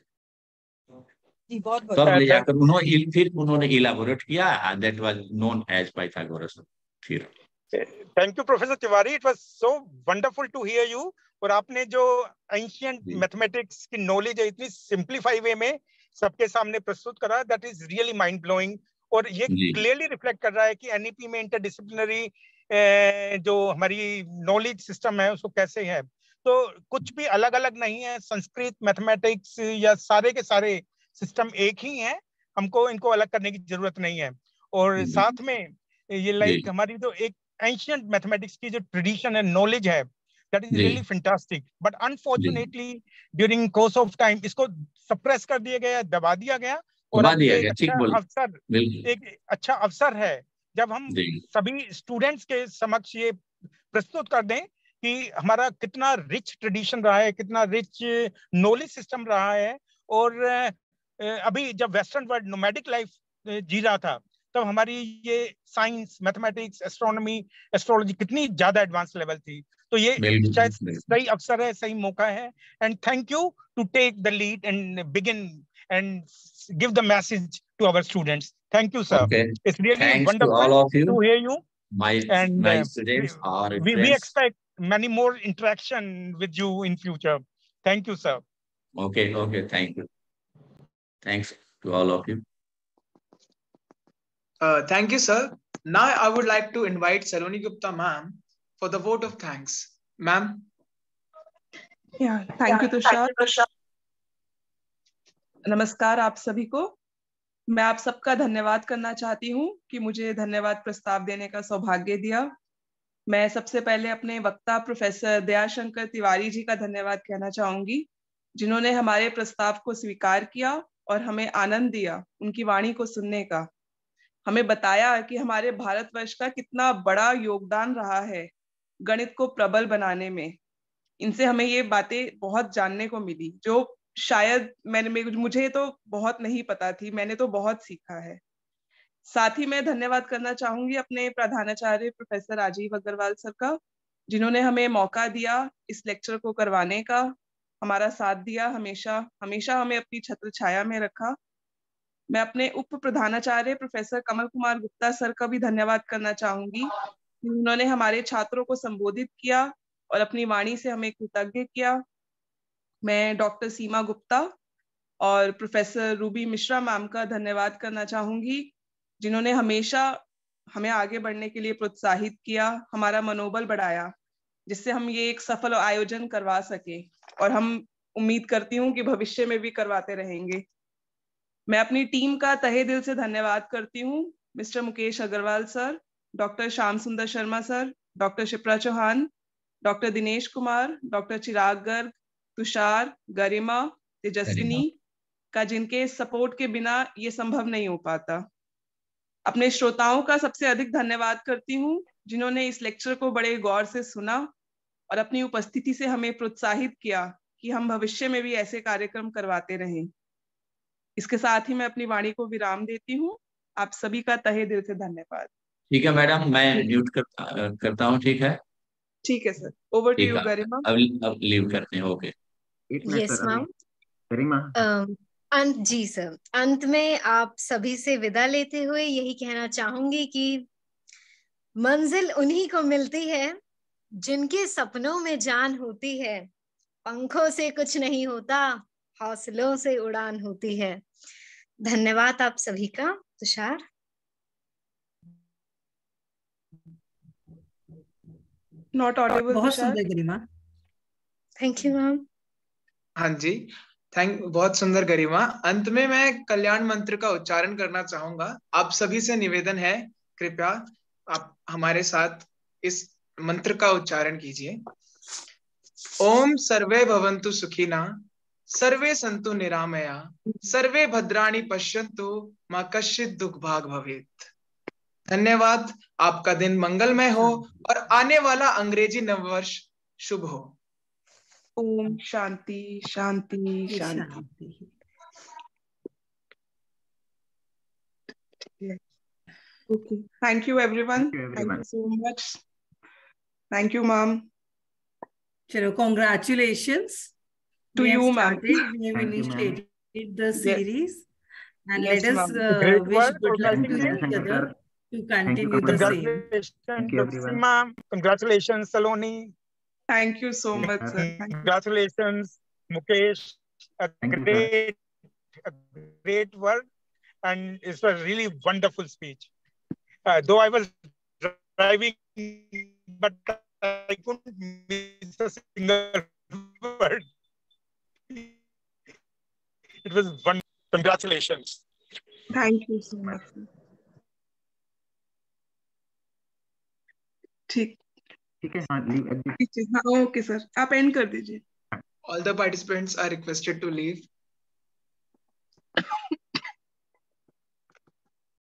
जी बहुत बहुत तब ले जाकर उन्होंने फिर उन्होंने इलाबोरेट किया, that was known as Pythagoras theorem. Thank you professor Tiwari, it was so wonderful to hear you. और आपने जो एंशिएंट मैथमेटिक्स की नॉलेज है इतनी सिंपलीफाई वे में सबके सामने प्रस्तुत करा, that is really mind blowing. और ये क्लियरली रिफ्लेक्ट कर रहा है कि एनईपी में इंटरडिसिप्लिनरी जो हमारी नॉलेज सिस्टम है उसको कैसे है। तो कुछ भी अलग अलग नहीं है, संस्कृत, मैथमेटिक्स या सारे के सारे सिस्टम एक ही है, हमको इनको अलग करने की जरूरत नहीं है। और साथ में ये लाइक हमारी जो एक एंशिएंट मैथमेटिक्स की जो ट्रेडिशन है, नॉलेज है, that is really fantastic. But unfortunately during course of time इसको सप्रेस कर दिया गया, दबा दिया गया। और अब ये एक अच्छा अवसर है जब हम सभी स्टूडेंट्स के समक्ष ये प्रस्तुत कर दें कि हमारा कितना रिच ट्रेडिशन रहा है, कितना रिच नॉलेज सिस्टम रहा है। और अभी जब वेस्टर्न वर्ल्ड नोमैडिक लाइफ जी रहा था, तब हमारी ये साइंस, मैथमेटिक्स, एस्ट्रोनॉमी, एस्ट्रोलॉजी कितनी ज्यादा एडवांस लेवल थी। तो ये शायद सही अवसर है, सही मौका है। And thank you to take the lead and begin and give the message to our students. Thank you sir, it's really wonderful to hear you. And we expect many more interaction with you in future. Thank you, sir. Okay, thank you. Thanks to all of you. Thank you, sir. Now I would like to invite Saloni Gupta ma'am for the vote of thanks. Ma'am. Yeah, thank you, Tushar. नमस्कार आप सभी को। मैं आप सबका धन्यवाद करना चाहती हूँ कि मुझे धन्यवाद प्रस्ताव देने का सौभाग्य दिया। मैं सबसे पहले अपने वक्ता प्रोफेसर दयाशंकर तिवारी जी का धन्यवाद कहना चाहूंगी, जिन्होंने हमारे प्रस्ताव को स्वीकार किया और हमें आनंद दिया उनकी वाणी को सुनने का। हमें बताया कि हमारे भारतवर्ष का कितना बड़ा योगदान रहा है गणित को प्रबल बनाने में। इनसे हमें ये बातें बहुत जानने को मिली जो शायद मुझे तो बहुत नहीं पता थी, मैंने तो बहुत सीखा है। साथ ही मैं धन्यवाद करना चाहूंगी अपने प्रधानाचार्य प्रोफेसर राजीव अग्रवाल सर का, जिन्होंने हमें मौका दिया इस लेक्चर को करवाने का, हमारा साथ दिया, हमेशा हमेशा हमें अपनी छत्र छाया में रखा। मैं अपने उप प्रधानाचार्य प्रोफेसर कमल कुमार गुप्ता सर का भी धन्यवाद करना चाहूंगी, उन्होंने हमारे छात्रों को संबोधित किया और अपनी वाणी से हमें कृतज्ञ किया। मैं डॉक्टर सीमा गुप्ता और प्रोफेसर रूबी मिश्रा मैम का धन्यवाद करना चाहूंगी, जिन्होंने हमेशा हमें आगे बढ़ने के लिए प्रोत्साहित किया, हमारा मनोबल बढ़ाया, जिससे हम ये एक सफल आयोजन करवा सके और हम उम्मीद करती हूँ कि भविष्य में भी करवाते रहेंगे। मैं अपनी टीम का तहे दिल से धन्यवाद करती हूँ, mister Mukesh Agrawal sir, doctor Shyam Sundar Sharma sir, doctor Shipra Chauhan, doctor Dinesh Kumar, doctor Chirag Garg, Tushar, Garima, Tejaswini का, जिनके सपोर्ट के बिना ये संभव नहीं हो पाता। अपने श्रोताओं का सबसे अधिक धन्यवाद करती हूँ, जिन्होंने इस लेक्चर को बड़े गौर से सुना और अपनी उपस्थिति से हमें प्रोत्साहित किया कि हम भविष्य में भी ऐसे कार्यक्रम करवाते रहें। इसके साथ ही मैं अपनी वाणी को विराम देती हूँ। आप सभी का तहे दिल से धन्यवाद। ठीक है मैडम, मैं म्यूट करता हूँ। ठीक है, ठीक है सर, ओवर टू ठीक यू है, गरिमा। अब लीव करते हैं। Okay, yes ma'am. गरिमा, अंत जी सर, अंत में आप सभी से विदा लेते हुए यही कहना चाहूंगी कि मंजिल उन्हीं को मिलती है जिनके सपनों में जान होती है। पंखों से कुछ नहीं होता, हौसलों से उड़ान होती है। धन्यवाद आप सभी का। तुषार। Not audible. बहुत सुंदर गरिमा। Thank you ma'am. हाँ जी, बहुत सुंदर गरिमा। अंत में मैं कल्याण मंत्र का उच्चारण करना चाहूंगा। आप सभी से निवेदन है, कृपया आप हमारे साथ इस मंत्र का उच्चारण कीजिए। ओम सर्वे भवन्तु सुखिनः, सर्वे सन्तु निरामया, सर्वे भद्राणि पश्यन्तु, मा कश्चित् दुःख भाग् भवेत्। धन्यवाद। आपका दिन मंगलमय हो और आने वाला अंग्रेजी नववर्ष शुभ हो। ओम शांति शांति शांति। Okay. Thank you everyone. Thank you so much. Thank you ma'am. चलो, congratulations to you ma'am. We have initiated the series and Yes, let us Great wish work, good luck to organizing each it. other to continue the same. Congratulations, ma'am. Congratulations, Saloni. Thank you so much, sir. Congratulations, Mukesh. A great work, and it's a really wonderful speech. Though I was driving, but I couldn't miss a single word. It was wonderful. Congratulations. Thank you so much, sir. ठीक है, हाँ, हाँ, ओके सर, आप एंड कर दीजिए। All the participants are requested to leave.